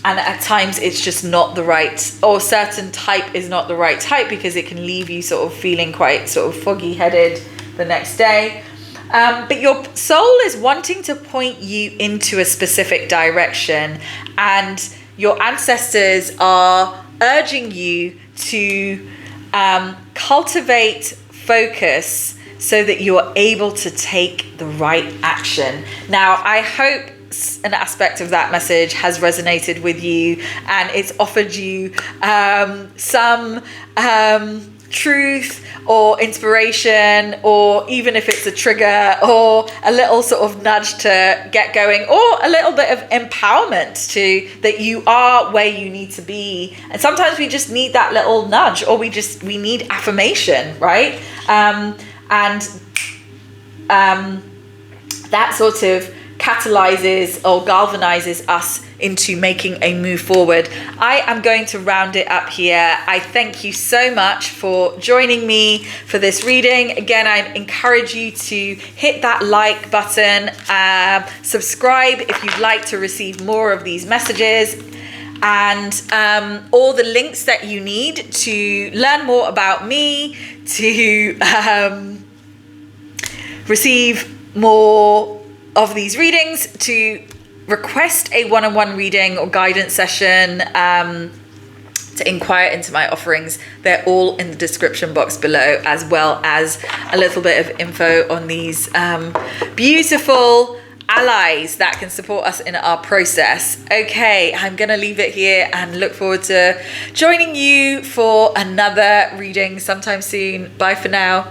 And at times it's just not the right, or certain type is not the right type, because it can leave you sort of feeling quite sort of foggy headed the next day. But your soul is wanting to point you into a specific direction, and your ancestors are urging you to cultivate focus so that you are able to take the right action. Now, I hope an aspect of that message has resonated with you, and it's offered you some truth or inspiration, or even if it's a trigger or a little sort of nudge to get going, or a little bit of empowerment to that you are where you need to be. And sometimes we just need that little nudge, or we need affirmation, right? That sort of catalyzes or galvanizes us into making a move forward. I am going to round it up here. I thank you so much for joining me for this reading. Again, I encourage you to hit that like button, subscribe if you'd like to receive more of these messages, and all the links that you need to learn more about me, to receive more of these readings, to request a one-on-one reading or guidance session, to inquire into my offerings. They're all in the description box below, as well as a little bit of info on these beautiful allies that can support us in our process. Okay, I'm gonna leave it here and look forward to joining you for another reading sometime soon. Bye for now.